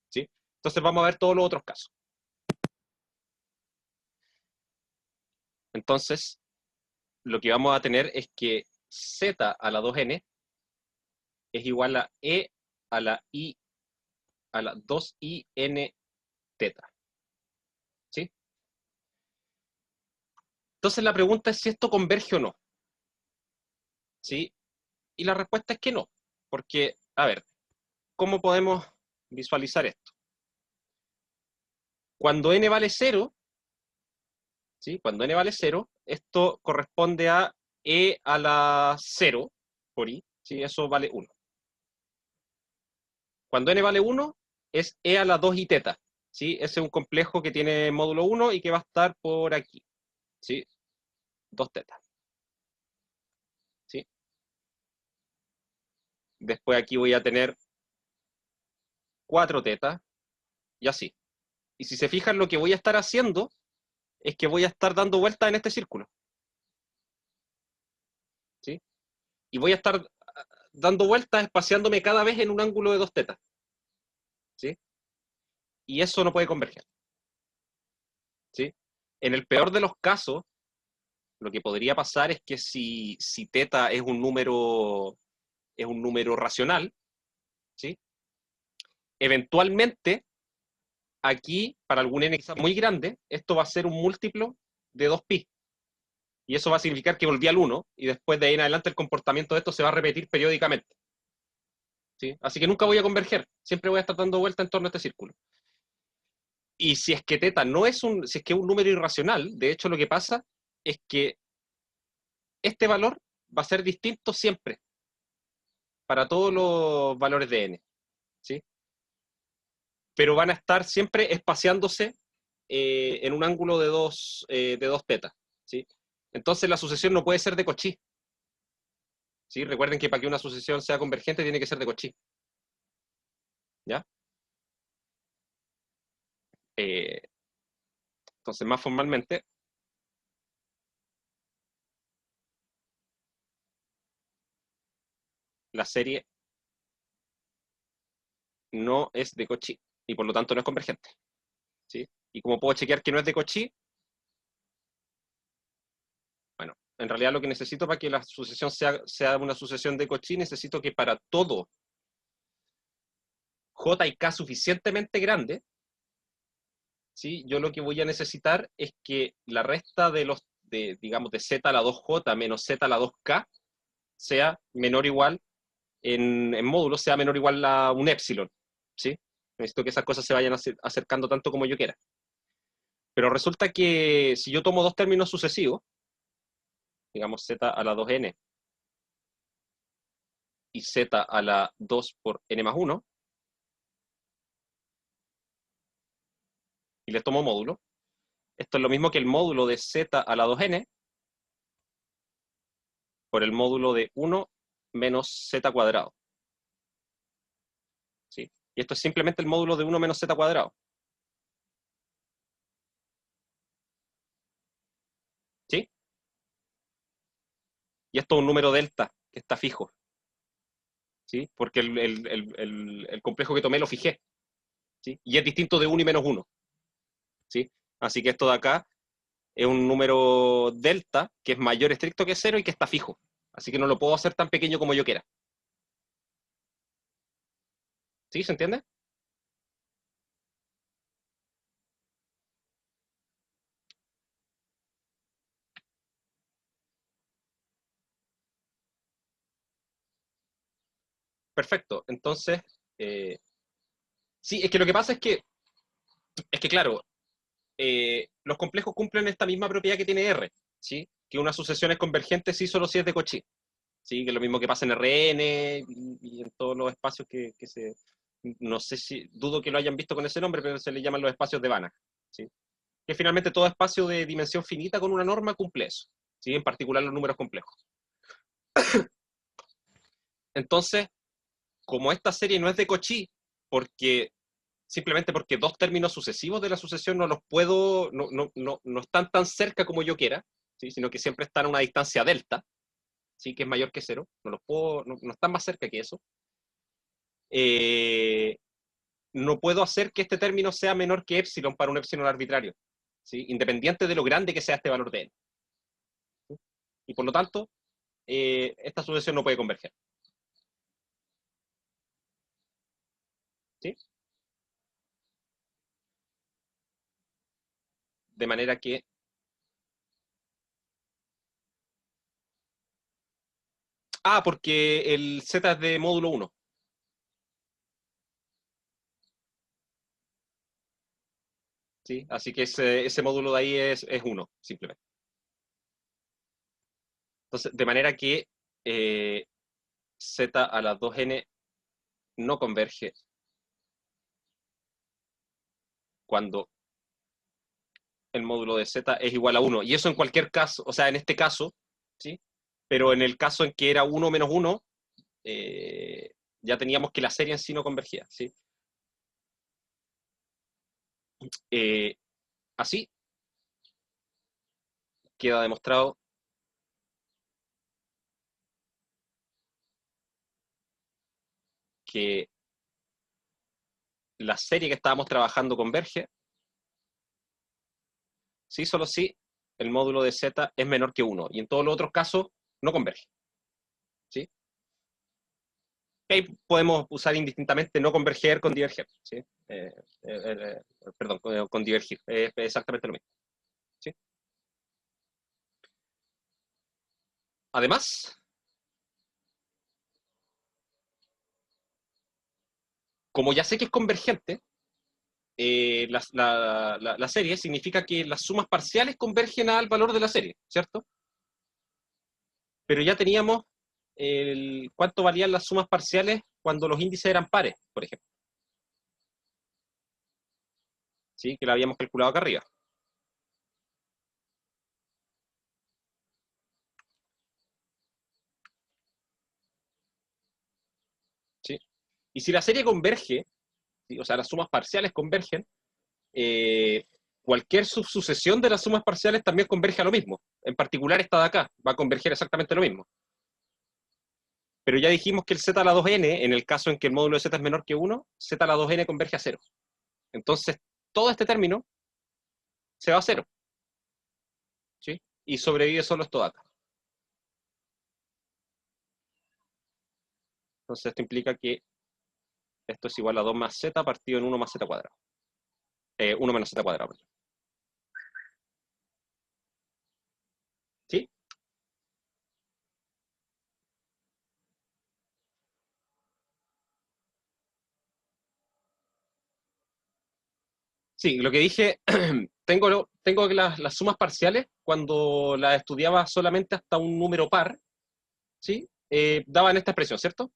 ¿Sí? Entonces vamos a ver todos los otros casos. Entonces, lo que vamos a tener es que z a la 2n es igual a e a la i a la 2in teta. ¿Sí? Entonces la pregunta es si esto converge o no. ¿Sí? Y la respuesta es que no. Porque, a ver, ¿cómo podemos visualizar esto? Cuando n vale 0, ¿sí? Cuando n vale 0, esto corresponde a e a la 0 por i, ¿sí? Eso vale 1. Cuando n vale 1, es e a la 2i teta, ¿sí? Ese es un complejo que tiene módulo 1 y que va a estar por aquí, ¿sí? 2 teta. ¿Sí? Después aquí voy a tener 4 teta y así. Y si se fijan, lo que voy a estar haciendo es que voy a estar dando vueltas en este círculo. ¿Sí? Y voy a estar dando vueltas, espaciándome cada vez en un ángulo de 2 tetas. ¿Sí? Y eso no puede converger. ¿Sí? En el peor de los casos, lo que podría pasar es que si teta es un número racional, ¿sí? Eventualmente, aquí, para algún n muy grande, esto va a ser un múltiplo de 2pi. Y eso va a significar que volví al 1, y después de ahí en adelante el comportamiento de esto se va a repetir periódicamente. ¿Sí? Así que nunca voy a converger, siempre voy a estar dando vuelta en torno a este círculo. Y si es que teta no es si es que es un número irracional, de hecho lo que pasa es que este valor va a ser distinto siempre para todos los valores de n, ¿sí? Pero van a estar siempre espaciándose en un ángulo de 2 tetas, ¿sí? Entonces la sucesión no puede ser de Cauchy, ¿sí? Recuerden que para que una sucesión sea convergente tiene que ser de Cauchy, ¿ya? Entonces, más formalmente, la serie no es de Cauchy y por lo tanto no es convergente, ¿sí? Y como puedo chequear que no es de Cauchy, bueno, en realidad lo que necesito para que la sucesión sea una sucesión de Cauchy, necesito que para todo j y k suficientemente grande, ¿sí? Yo lo que voy a necesitar es que la resta digamos, de z a la 2j menos z a la 2k sea menor o igual, en módulo, sea menor o igual a un épsilon, ¿sí? Necesito que esas cosas se vayan acercando tanto como yo quiera. Pero resulta que si yo tomo dos términos sucesivos, digamos z a la 2n y z a la 2 por n más 1, y les tomo módulo, esto es lo mismo que el módulo de z a la 2n por el módulo de 1 menos z cuadrado. ¿Sí? Y esto es simplemente el módulo de 1 menos z cuadrado. ¿Sí? Y esto es un número delta que está fijo. ¿Sí? Porque el complejo que tomé lo fijé. ¿Sí? Y es distinto de 1 y menos 1. ¿Sí? Así que esto de acá es un número delta que es mayor estricto que 0 y que está fijo. Así que no lo puedo hacer tan pequeño como yo quiera. ¿Sí? ¿Se entiende? Perfecto. Entonces, eh, sí, es que lo que pasa es que claro, los complejos cumplen esta misma propiedad que tiene R, ¿sí? Que una sucesión es convergente sí solo si es de Cauchy, ¿sí? Que es lo mismo que pasa en Rn y en todos los espacios que se... No sé si... Dudo que lo hayan visto con ese nombre, pero se le llaman los espacios de Banach, ¿sí? Que finalmente todo espacio de dimensión finita con una norma cumple eso, ¿sí? En particular los números complejos. Entonces, como esta serie no es de Cauchy, porque simplemente porque dos términos sucesivos de la sucesión no los puedo, no están tan cerca como yo quiera, ¿sí? Sino que siempre están a una distancia delta, ¿sí? Que es mayor que cero, no los puedo, no están más cerca que eso. Eh, no puedo hacer que este término sea menor que epsilon para un epsilon arbitrario, ¿sí? Independiente de lo grande que sea este valor de n. ¿Sí? Y por lo tanto, esta sucesión no puede converger. ¿Sí? De manera que... Ah, porque el z es de módulo 1. ¿Sí? Así que ese módulo de ahí es 1, simplemente. Entonces, de manera que z a la 2n no converge cuando el módulo de z es igual a 1. Y eso en cualquier caso, o sea, en este caso, ¿sí? Pero en el caso en que era 1 menos 1, ya teníamos que la serie en sí no convergía, ¿sí? Eh, así queda demostrado que la serie que estábamos trabajando converge, sí, solo si el módulo de z es menor que 1. Y en todos los otros casos no converge, ¿sí? Ahí podemos usar indistintamente no converger con diverger, ¿sí? Perdón, con divergir, es exactamente lo mismo, ¿sí? Además, como ya sé que es convergente, la serie significa que las sumas parciales convergen al valor de la serie, ¿cierto? Pero ya teníamos cuánto valían las sumas parciales cuando los índices eran pares, por ejemplo, ¿sí? Que lo habíamos calculado acá arriba, ¿sí? Y si la serie converge, ¿sí? O sea, las sumas parciales convergen, eh, cualquier subsucesión de las sumas parciales también converge a lo mismo. En particular esta de acá va a converger exactamente lo mismo. Pero ya dijimos que el z a la 2n, en el caso en que el módulo de z es menor que 1, z a la 2n converge a 0. Entonces, todo este término se va a 0, ¿sí? Y sobrevive solo esto de acá. Entonces, esto implica que esto es igual a 2 más z partido en 1 más z cuadrado. 1 menos z cuadrado, perdón. ¿Sí? Sí, lo que dije, tengo que las sumas parciales, cuando las estudiaba solamente hasta un número par, ¿sí? Daban esta expresión, ¿cierto?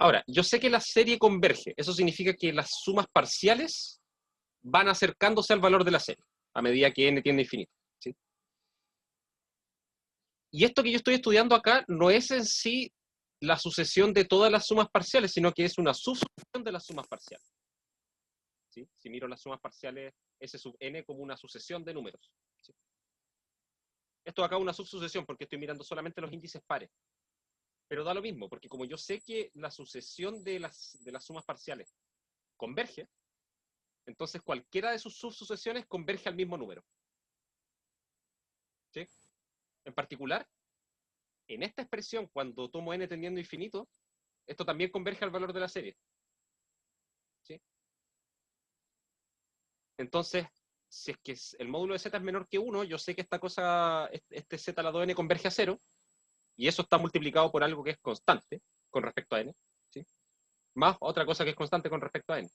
Ahora, yo sé que la serie converge. Eso significa que las sumas parciales van acercándose al valor de la serie, a medida que n tiende a infinito, ¿sí? Y esto que yo estoy estudiando acá no es en sí la sucesión de todas las sumas parciales, sino que es una subsucesión de las sumas parciales, ¿sí? Si miro las sumas parciales S sub n como una sucesión de números, ¿sí? Esto acá es una subsucesión porque estoy mirando solamente los índices pares. Pero da lo mismo, porque como yo sé que la sucesión de las sumas parciales converge, entonces cualquiera de sus subsucesiones converge al mismo número, ¿sí? En particular, en esta expresión, cuando tomo n tendiendo a infinito, esto también converge al valor de la serie. ¿Sí? Entonces, si es que el módulo de z es menor que 1, yo sé que esta cosa, este z a la 2n converge a 0, y eso está multiplicado por algo que es constante con respecto a n, ¿sí? Más otra cosa que es constante con respecto a n.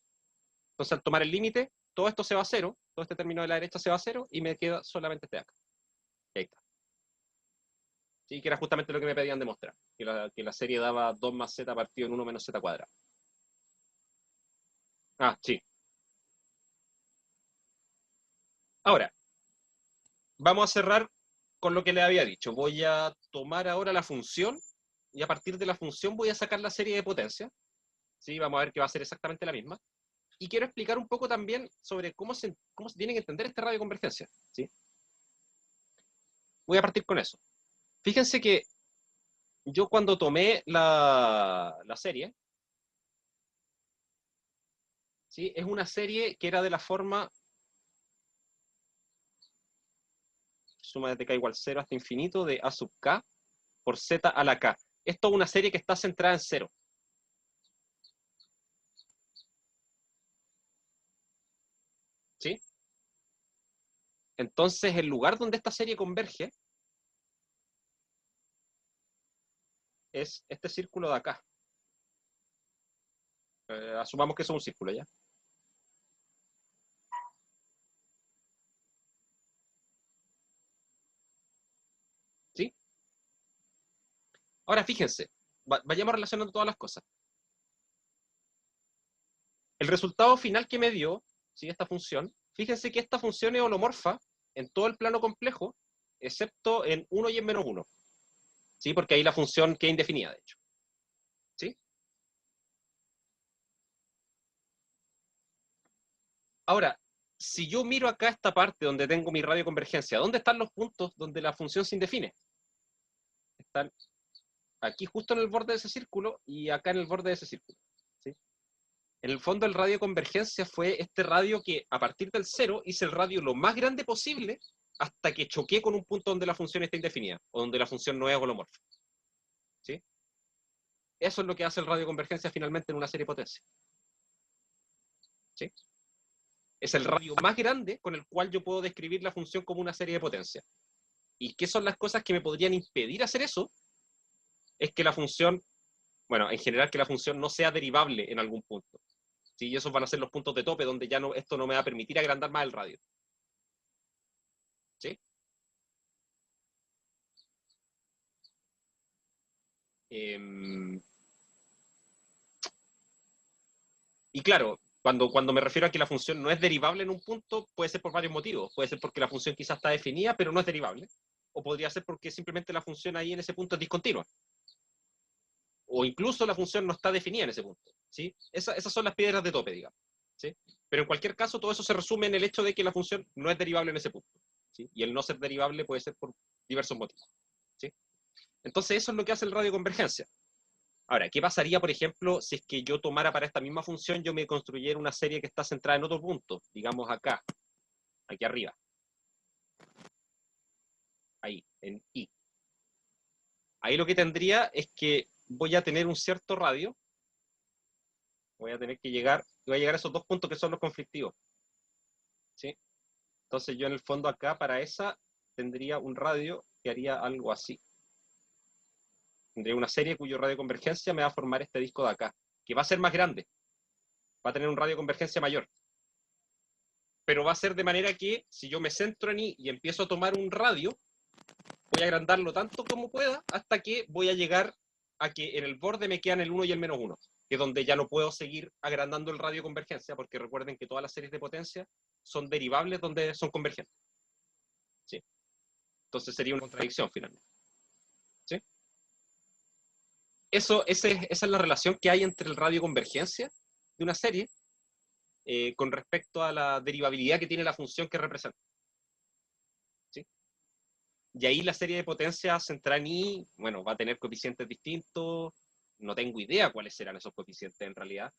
Entonces, al tomar el límite, todo esto se va a 0, todo este término de la derecha se va a 0, y me queda solamente este de acá. Y ahí está. ¿Sí? Que era justamente lo que me pedían demostrar, que la serie daba 2 más z partido en 1 menos z cuadrado. Ah, sí. Ahora, vamos a cerrar con lo que le había dicho. Voy a tomar ahora la función, y a partir de la función voy a sacar la serie de potencia. ¿Sí? Vamos a ver que va a ser exactamente la misma. Y quiero explicar un poco también sobre cómo se tiene que entender este radio de convergencia. ¿Sí? Voy a partir con eso. Fíjense que yo cuando tomé la serie, ¿sí? Es una serie que era de la forma suma desde k igual 0 hasta infinito de a sub k por z a la k. Esto es una serie que está centrada en 0. ¿Sí? Entonces, el lugar donde esta serie converge es este círculo de acá. Asumamos que eso es un círculo, ¿ya? ¿Sí? Ahora, fíjense, vayamos relacionando todas las cosas. El resultado final que me dio, ¿sí? Esta función, fíjense que esta función es holomorfa en todo el plano complejo, excepto en 1 y en menos 1. ¿Sí? Porque ahí la función queda indefinida, de hecho. ¿Sí? Ahora, si yo miro acá esta parte donde tengo mi radio convergencia, ¿dónde están los puntos donde la función se indefine? Están aquí justo en el borde de ese círculo y acá en el borde de ese círculo. ¿Sí? En el fondo el radio convergencia fue este radio que a partir del 0 hice el radio lo más grande posible hasta que choqué con un punto donde la función está indefinida o donde la función no es holomorfa. ¿Sí? Eso es lo que hace el radio convergencia finalmente en una serie de potencia. ¿Sí? Es el radio más grande con el cual yo puedo describir la función como una serie de potencia. ¿Y qué son las cosas que me podrían impedir hacer eso? Es que la función, bueno, en general que la función no sea derivable en algún punto. ¿Sí? Y esos van a ser los puntos de tope donde ya no, esto no me va a permitir agrandar más el radio. ¿Sí? Y claro, cuando me refiero a que la función no es derivable en un punto, puede ser por varios motivos. Puede ser porque la función quizás está definida, pero no es derivable. O podría ser porque simplemente la función ahí en ese punto es discontinua. O incluso la función no está definida en ese punto. ¿Sí? Esas son las piedras de tope, digamos. ¿Sí? Pero en cualquier caso, todo eso se resume en el hecho de que la función no es derivable en ese punto. ¿Sí? Y el no ser derivable puede ser por diversos motivos. ¿Sí? Entonces, eso es lo que hace el radio convergencia. Ahora, ¿qué pasaría, por ejemplo, si es que yo tomara para esta misma función, yo me construyera una serie que está centrada en otro punto, digamos acá, aquí arriba, ahí, en I? Ahí lo que tendría es que voy a tener un cierto radio, voy a tener que llegar, voy a llegar a esos dos puntos que son los conflictivos. ¿Sí? Entonces yo en el fondo acá para esa tendría un radio que haría algo así. Tendría una serie cuyo radio de convergencia me va a formar este disco de acá, que va a ser más grande, va a tener un radio de convergencia mayor. Pero va a ser de manera que si yo me centro en I y empiezo a tomar un radio, voy a agrandarlo tanto como pueda hasta que voy a llegar a que en el borde me quedan el 1 y el menos 1, que es donde ya no puedo seguir agrandando el radio de convergencia, porque recuerden que todas las series de potencia son derivables donde son convergentes. ¿Sí? Entonces sería una contradicción finalmente. ¿Sí? Esa es la relación que hay entre el radio de convergencia de una serie con respecto a la derivabilidad que tiene la función que representa. ¿Sí? Y ahí la serie de potencia central en I, bueno, va a tener coeficientes distintos. No tengo idea cuáles serán esos coeficientes en realidad.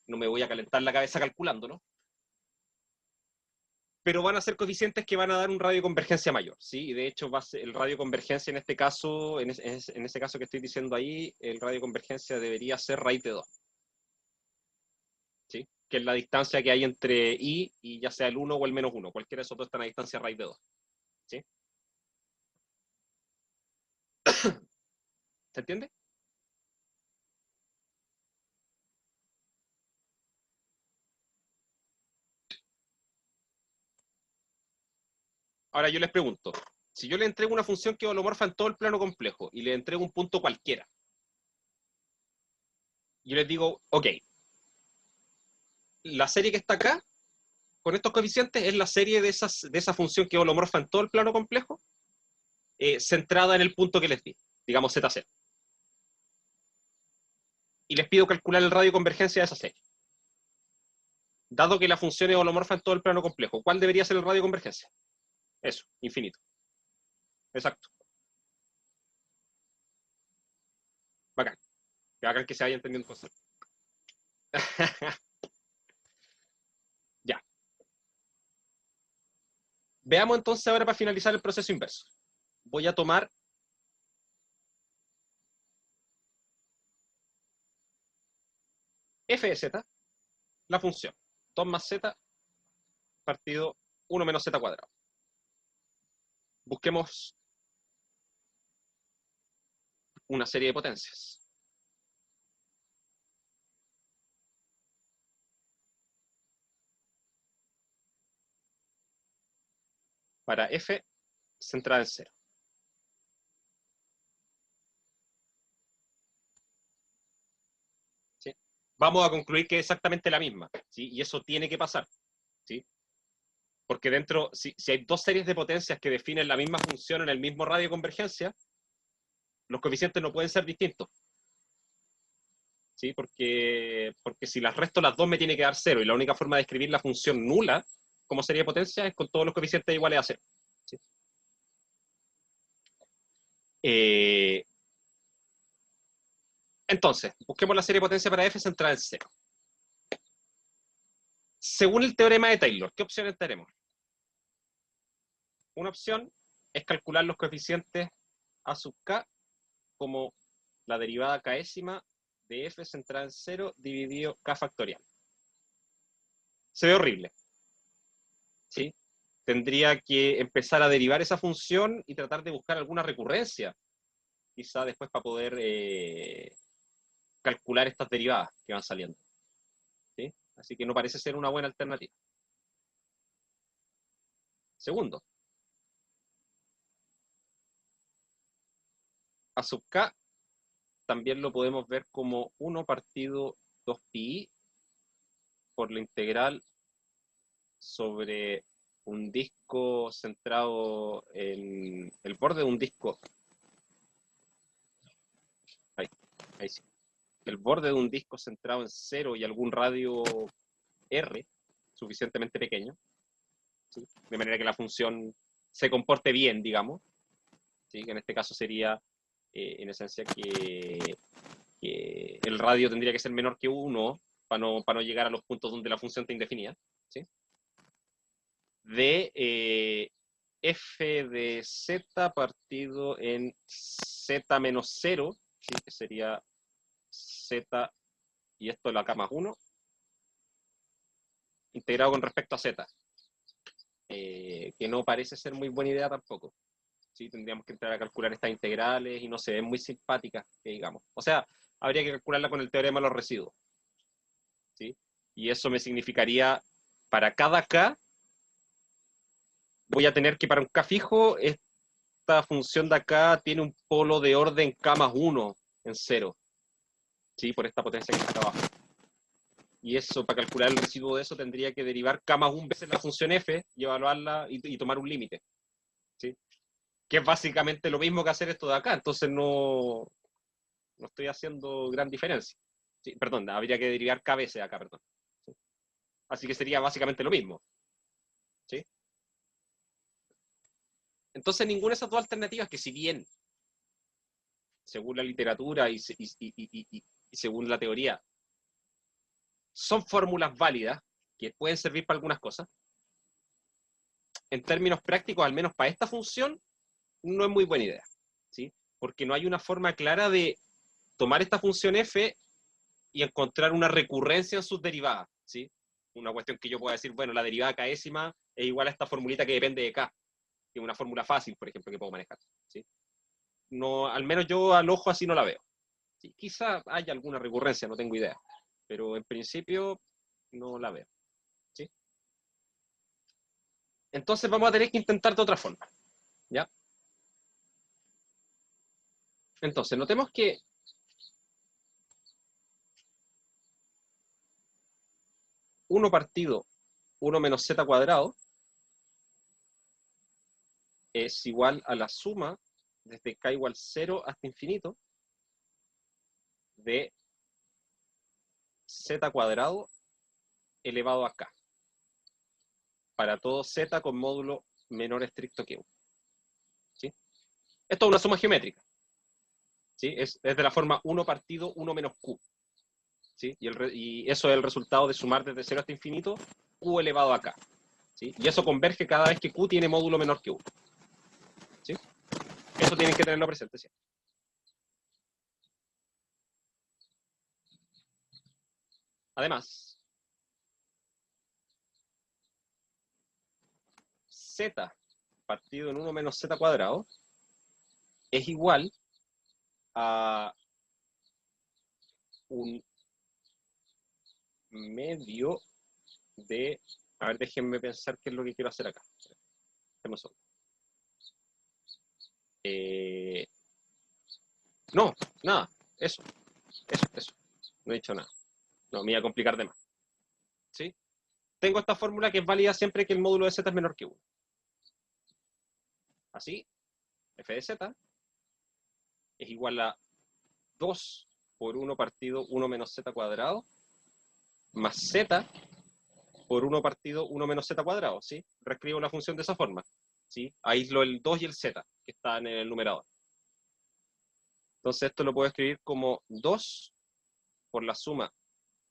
No me voy a calentar la cabeza calculándolo. pero van a ser coeficientes que van a dar un radio de convergencia mayor, ¿sí? Y de hecho va a ser el radio de convergencia en este caso, en ese caso que estoy diciendo ahí, el radio de convergencia debería ser raíz de 2, ¿sí? Que es la distancia que hay entre i y ya sea el 1 o el menos 1, cualquiera de esos dos están a distancia raíz de 2, ¿sí? ¿Se entiende? Ahora yo les pregunto, si yo le entrego una función que es holomorfa en todo el plano complejo y le entrego un punto cualquiera, yo les digo, ok, la serie que está acá, con estos coeficientes, es la serie de esa función que es holomorfa en todo el plano complejo, centrada en el punto que les di, digamos Z0. Y les pido calcular el radio de convergencia de esa serie. Dado que la función es holomorfa en todo el plano complejo, ¿cuál debería ser el radio de convergencia? Eso, infinito. Exacto. Bacán. Bacán que se vaya entendiendo el concepto. Ya. Veamos entonces ahora para finalizar el proceso inverso. Voy a tomar f de z, la función 2 más z partido 1 menos z cuadrado. Busquemos una serie de potencias. Para f centrada en 0. ¿Sí? Vamos a concluir que es exactamente la misma, ¿sí? Y eso tiene que pasar, ¿sí? Porque dentro, si hay dos series de potencias que definen la misma función en el mismo radio de convergencia, los coeficientes no pueden ser distintos, ¿sí? Porque si las resto las dos me tiene que dar 0, y la única forma de escribir la función nula como serie de potencias es con todos los coeficientes iguales a 0. ¿Sí? Eh, entonces, busquemos la serie de potencia para f centrada en 0. Según el teorema de Taylor, ¿qué opciones tenemos? Una opción es calcular los coeficientes a sub k como la derivada késima de f centrada en 0 dividido k factorial. Se ve horrible, ¿sí? Tendría que empezar a derivar esa función y tratar de buscar alguna recurrencia, quizá después para poder calcular estas derivadas que van saliendo, ¿sí? Así que no parece ser una buena alternativa. Segundo, a sub k también lo podemos ver como 1 partido 2pi por la integral sobre un disco centrado en el borde de un disco. Ahí sí. El borde de un disco centrado en 0 y algún radio R suficientemente pequeño, ¿sí? De manera que la función se comporte bien, digamos, ¿sí? Que en este caso sería, en esencia, que el radio tendría que ser menor que 1 para no llegar a los puntos donde la función está indefinida, ¿sí? De f de z partido en z menos 0, ¿sí? Que sería z, y esto la k más 1, integrado con respecto a z, que no parece ser muy buena idea tampoco. ¿Sí? Tendríamos que entrar a calcular estas integrales y no se ven muy simpáticas, que digamos. O sea, habría que calcularla con el teorema de los residuos, ¿sí? Y eso me significaría, para cada k, voy a tener que, para un k fijo, esta función de acá tiene un polo de orden k más 1 en 0, ¿sí? Por esta potencia que está acá abajo. Y eso, para calcular el residuo de eso, tendría que derivar k más 1 veces la función f y evaluarla y tomar un límite, ¿sí? Que es básicamente lo mismo que hacer esto de acá. Entonces no estoy haciendo gran diferencia. Sí, perdón, habría que derivar k veces acá, perdón. ¿Sí? Así que sería básicamente lo mismo, ¿sí? Entonces ninguna de esas dos alternativas, que si bien, según la literatura y según la teoría, son fórmulas válidas, que pueden servir para algunas cosas, en términos prácticos, al menos para esta función, no es muy buena idea, ¿sí? Porque no hay una forma clara de tomar esta función f y encontrar una recurrencia en sus derivadas, ¿sí? Una cuestión que yo pueda decir, bueno, la derivada késima es igual a esta formulita que depende de k, que es una fórmula fácil, por ejemplo, que puedo manejar, ¿sí? No, al menos yo al ojo así no la veo. ¿Sí? Quizá haya alguna recurrencia, no tengo idea, pero en principio no la veo, ¿sí? Entonces vamos a tener que intentar de otra forma, ¿ya? Entonces, notemos que uno partido 1 menos z cuadrado es igual a la suma desde k igual 0 hasta infinito de z cuadrado elevado a k, para todo z con módulo menor estricto que 1. ¿Sí? Esto es una suma geométrica. ¿Sí? Es de la forma 1 partido 1 menos q. ¿Sí? Y eso es el resultado de sumar desde 0 hasta infinito q elevado a k. ¿Sí? Y eso converge cada vez que q tiene módulo menor que 1. ¿Sí? Eso tienen que tenerlo presente siempre. Además, z partido en 1 menos z cuadrado es igual a un medio de... A ver, déjenme pensar qué es lo que quiero hacer acá. No, nada. Eso. No he dicho nada. No, me iba a complicar de más. ¿Sí? Tengo esta fórmula que es válida siempre que el módulo de z es menor que 1. Así, f de z es igual a 2 por 1 partido 1 menos z cuadrado más z por 1 partido 1 menos z cuadrado, ¿sí? Reescribo la función de esa forma, ¿sí? Aíslo el 2 y el z, que están en el numerador. Entonces esto lo puedo escribir como 2 por la suma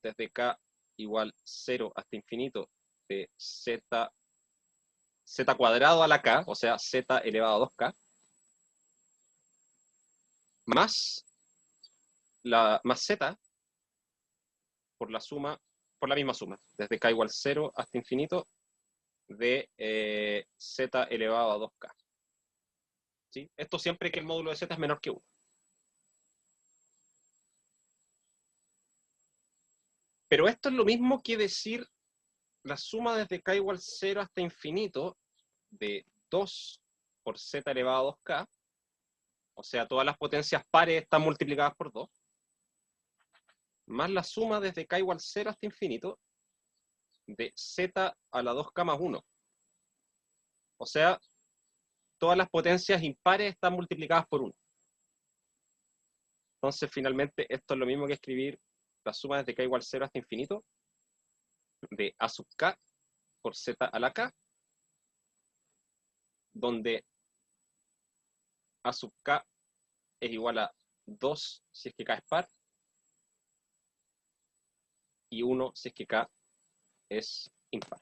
desde k igual 0 hasta infinito de z cuadrado a la k, o sea, z elevado a 2k, más z por la suma, por la misma suma, desde k igual 0 hasta infinito de z elevado a 2k. ¿Sí? Esto siempre que el módulo de z es menor que 1. Pero esto es lo mismo que decir la suma desde k igual 0 hasta infinito de 2 por z elevado a 2k, o sea, todas las potencias pares están multiplicadas por 2, más la suma desde k igual 0 hasta infinito de z a la 2k más 1. O sea, todas las potencias impares están multiplicadas por 1. Entonces, finalmente, esto es lo mismo que escribir la suma desde k igual 0 hasta infinito de a sub k por z a la k, donde a sub k es igual a 2 si es que k es par, y 1 si es que k es impar.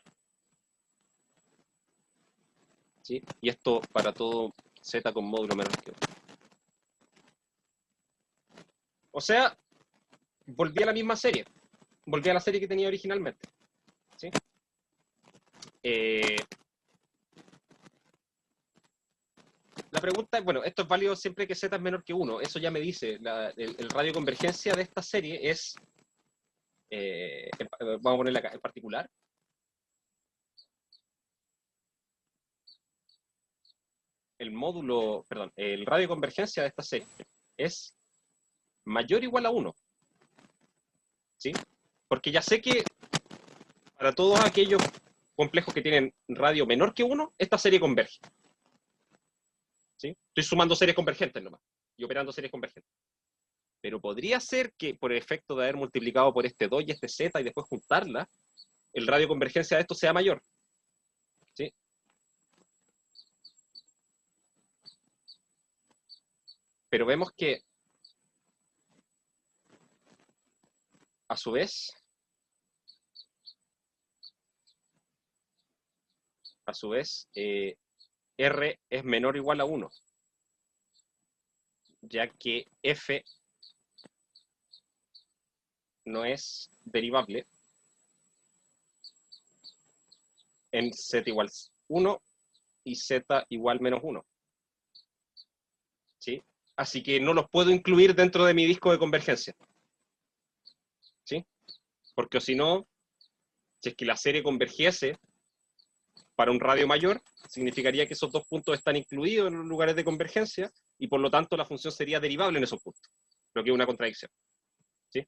¿Sí? Y esto para todo z con módulo menor que 1. O sea, volví a la misma serie. Volví a la serie que tenía originalmente. ¿Sí? La pregunta es, bueno, esto es válido siempre que z es menor que 1. Eso ya me dice. El radio de convergencia de esta serie es, vamos a ponerle acá, en particular. El módulo, perdón, el radio de convergencia de esta serie es mayor o igual a 1. ¿Sí? Porque ya sé que para todos aquellos complejos que tienen radio menor que 1, esta serie converge. ¿Sí? Estoy sumando series convergentes nomás y operando series convergentes. Pero podría ser que por el efecto de haber multiplicado por este 2 y este z y después juntarla, el radio de convergencia de esto sea mayor. ¿Sí? Pero vemos que, a su vez, A su vez, R es menor o igual a 1, ya que F no es derivable en Z igual 1 y Z igual menos 1. ¿Sí? Así que no los puedo incluir dentro de mi disco de convergencia. ¿Sí? Porque si no, si es que la serie convergiese para un radio mayor, significaría que esos dos puntos están incluidos en los lugares de convergencia y por lo tanto la función sería derivable en esos puntos, lo que es una contradicción. ¿Sí?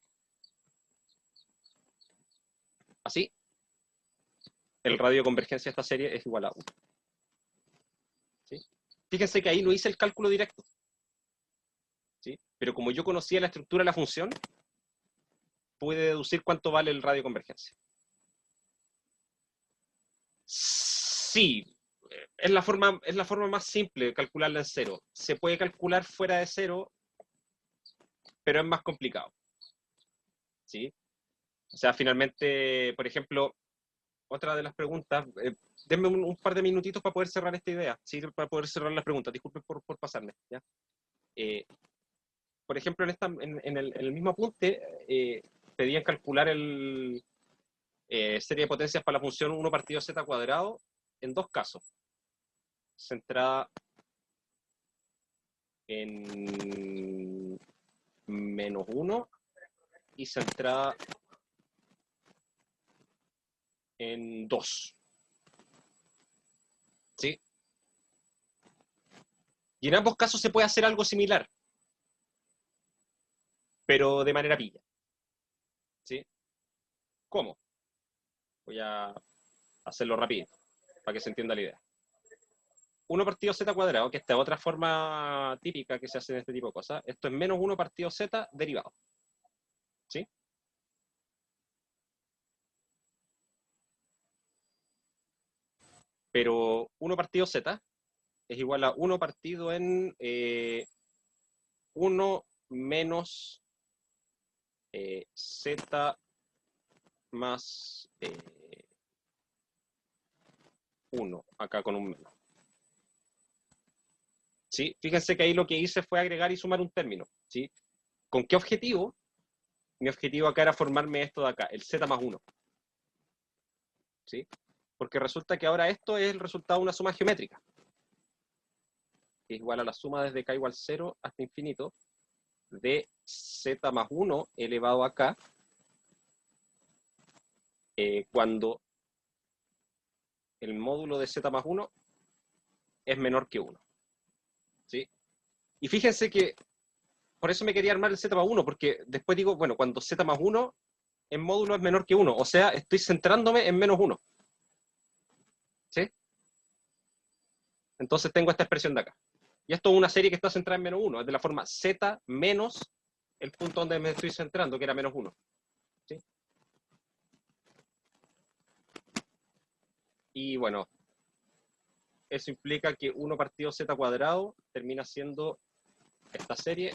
Así, el radio de convergencia de esta serie es igual a 1. ¿Sí? Fíjense que ahí no hice el cálculo directo. ¿Sí? Pero como yo conocía la estructura de la función, pude deducir cuánto vale el radio de convergencia. Sí, es la forma más simple de calcularla en cero. Se puede calcular fuera de cero, pero es más complicado. ¿Sí? O sea, finalmente, por ejemplo, otra de las preguntas, denme un par de minutitos para poder cerrar esta idea, ¿sí? Para poder cerrar las preguntas. Disculpen por pasarme. ¿Ya? Por ejemplo, en el mismo apunte, pedían calcular serie de potencias para la función 1 partido z cuadrado en dos casos. Centrada en menos 1 y centrada en 2. ¿Sí? Y en ambos casos se puede hacer algo similar, pero de manera pilla. ¿Sí? ¿Cómo? Voy a hacerlo rápido, para que se entienda la idea. 1 partido z cuadrado, que esta es otra forma típica que se hace en este tipo de cosas. Esto es menos 1 partido z derivado. ¿Sí? Pero 1 partido z es igual a 1 partido en 1 menos z más 1, acá con un menos. ¿Sí? Fíjense que ahí lo que hice fue agregar y sumar un término. ¿Sí? ¿Con qué objetivo? Mi objetivo acá era formarme esto de acá, el z más 1. ¿Sí? Porque resulta que ahora esto es el resultado de una suma geométrica, que es igual a la suma desde k igual 0 hasta infinito, de z más 1 elevado a k, cuando el módulo de z más 1 es menor que 1. ¿Sí? Y fíjense que por eso me quería armar el z más 1, porque después digo, bueno, cuando z más 1 en módulo es menor que 1, o sea, estoy centrándome en menos 1. ¿Sí? Entonces tengo esta expresión de acá. Y esto es una serie que está centrada en menos 1, es de la forma z menos el punto donde me estoy centrando, que era menos 1. ¿Sí? Y bueno, eso implica que 1 partido z cuadrado termina siendo esta serie,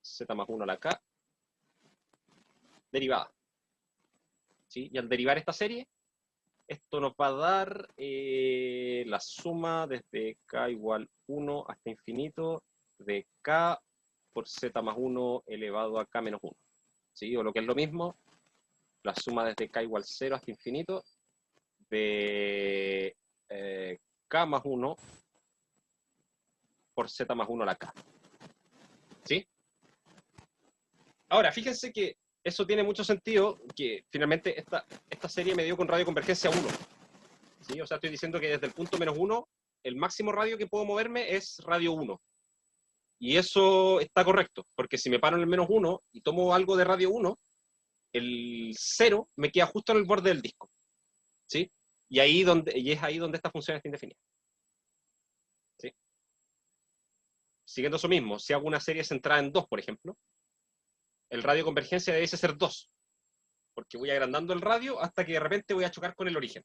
z más 1 a la k, derivada. ¿Sí? Y al derivar esta serie, esto nos va a dar la suma desde k igual 1 hasta infinito de k por z más 1 elevado a k menos 1. ¿Sí? O lo que es lo mismo, la suma desde k igual 0 hasta infinito de k más 1 por z más 1 a la k. ¿Sí? Ahora, fíjense que eso tiene mucho sentido, que finalmente esta serie me dio con radio convergencia 1. ¿Sí? O sea, estoy diciendo que desde el punto menos 1, el máximo radio que puedo moverme es radio 1. Y eso está correcto, porque si me paro en el menos 1 y tomo algo de radio 1, el 0 me queda justo en el borde del disco. ¿Sí? Y es ahí donde esta función está indefinida. ¿Sí? Siguiendo eso mismo, si hago una serie centrada en 2, por ejemplo, el radio de convergencia debe ser 2, porque voy agrandando el radio hasta que de repente voy a chocar con el origen,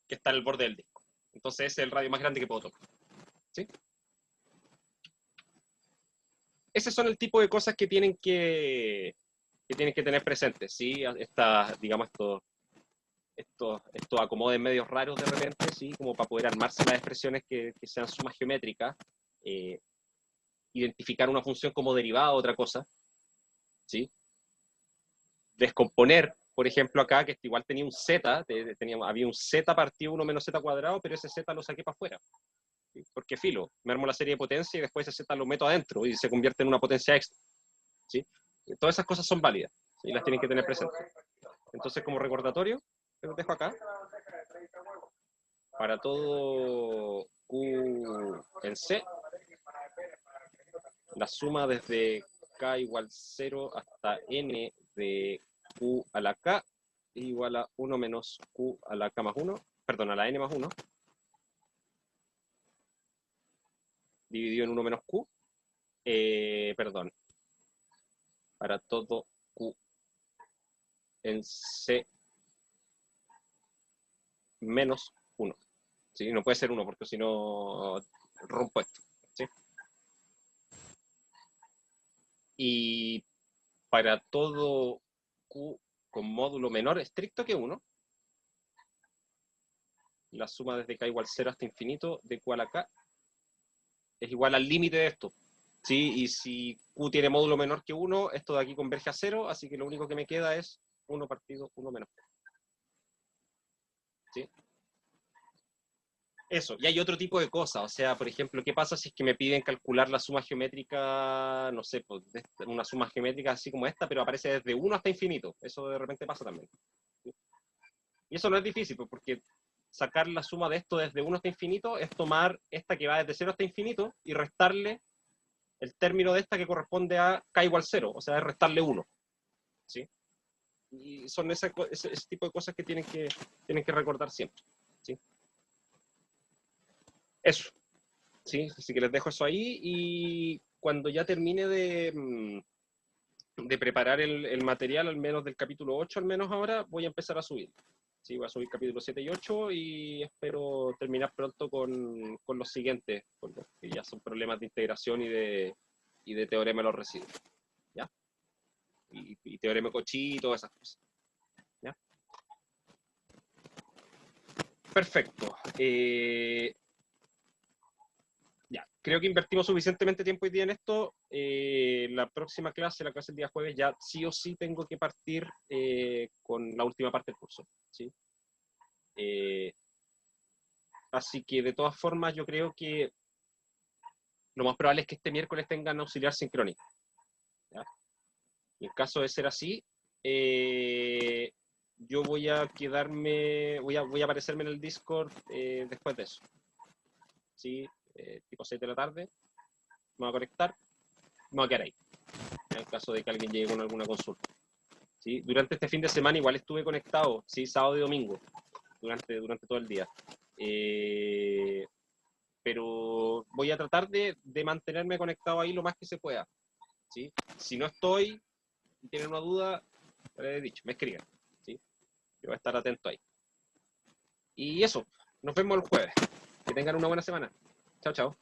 que está en el borde del disco. Entonces ese es el radio más grande que puedo tocar. ¿Sí? Ese son el tipo de cosas que tienen que tener presentes, ¿sí? Digamos, estos acomodes medios raros de repente, ¿sí? Como para poder armarse las expresiones que sean sumas geométricas, identificar una función como derivada o otra cosa, ¿sí? Descomponer, por ejemplo, acá, que igual tenía un z, había un z partido 1 menos z cuadrado, pero ese z lo saqué para afuera. ¿Sí? Porque filo, me armo la serie de potencia y después ese z lo meto adentro y se convierte en una potencia extra. ¿Sí? Todas esas cosas son válidas y las tienen que tener presentes. Entonces, como recordatorio, los dejo acá. Para todo Q en C, la suma desde K igual 0 hasta N de Q a la K igual a 1 menos Q a la K más 1, perdón, a la N más 1, dividido en 1 menos Q, perdón, para todo Q en C menos 1. ¿Sí? No puede ser 1 porque si no rompo esto. ¿Sí? Y para todo Q con módulo menor estricto que 1, la suma desde K igual 0 hasta infinito de Q a la K es igual al límite de esto. ¿Sí? Y si Q tiene módulo menor que 1, esto de aquí converge a 0, así que lo único que me queda es 1 partido 1 menos Q. ¿Sí? Eso, y hay otro tipo de cosas, o sea, por ejemplo, ¿qué pasa si es que me piden calcular la suma geométrica, no sé, pues, una suma geométrica así como esta, pero aparece desde 1 hasta infinito? Eso de repente pasa también. ¿Sí? Y eso no es difícil, pues, porque sacar la suma de esto desde 1 hasta infinito es tomar esta que va desde 0 hasta infinito y restarle el término de esta que corresponde a K igual 0, o sea, es restarle 1. ¿Sí? Y son ese tipo de cosas que tienen que recordar siempre. ¿Sí? Eso. ¿Sí? Así que les dejo eso ahí y cuando ya termine de preparar el material, al menos del capítulo 8, al menos ahora, voy a empezar a subir. Sí, voy a subir capítulo 7 y 8 y espero terminar pronto con los siguientes, que ya son problemas de integración y de teorema de los residuos. ¿Ya? Y teorema de Cauchy y todas esas cosas. ¿Ya? Perfecto. Ya, creo que invertimos suficientemente tiempo hoy día en esto. La próxima clase, la clase del día jueves, ya sí o sí tengo que partir con la última parte del curso. ¿Sí? Eh, así que de todas formas yo creo que lo más probable es que este miércoles tengan auxiliar sincrónico. ¿Ya? Y en caso de ser así, yo voy a quedarme, voy a aparecerme en el Discord después de eso. ¿Sí? Tipo 6 de la tarde, me voy a conectar, me voy a quedar ahí, en el caso de que alguien llegue con alguna consulta. ¿Sí? Durante este fin de semana igual estuve conectado, ¿sí? Sábado y domingo, durante todo el día. Pero voy a tratar de mantenerme conectado ahí lo más que se pueda. ¿Sí? Si no estoy y tienen una duda, he dicho, me escriben. ¿Sí? Yo voy a estar atento ahí. Y eso, nos vemos el jueves. Que tengan una buena semana. Chao, chao.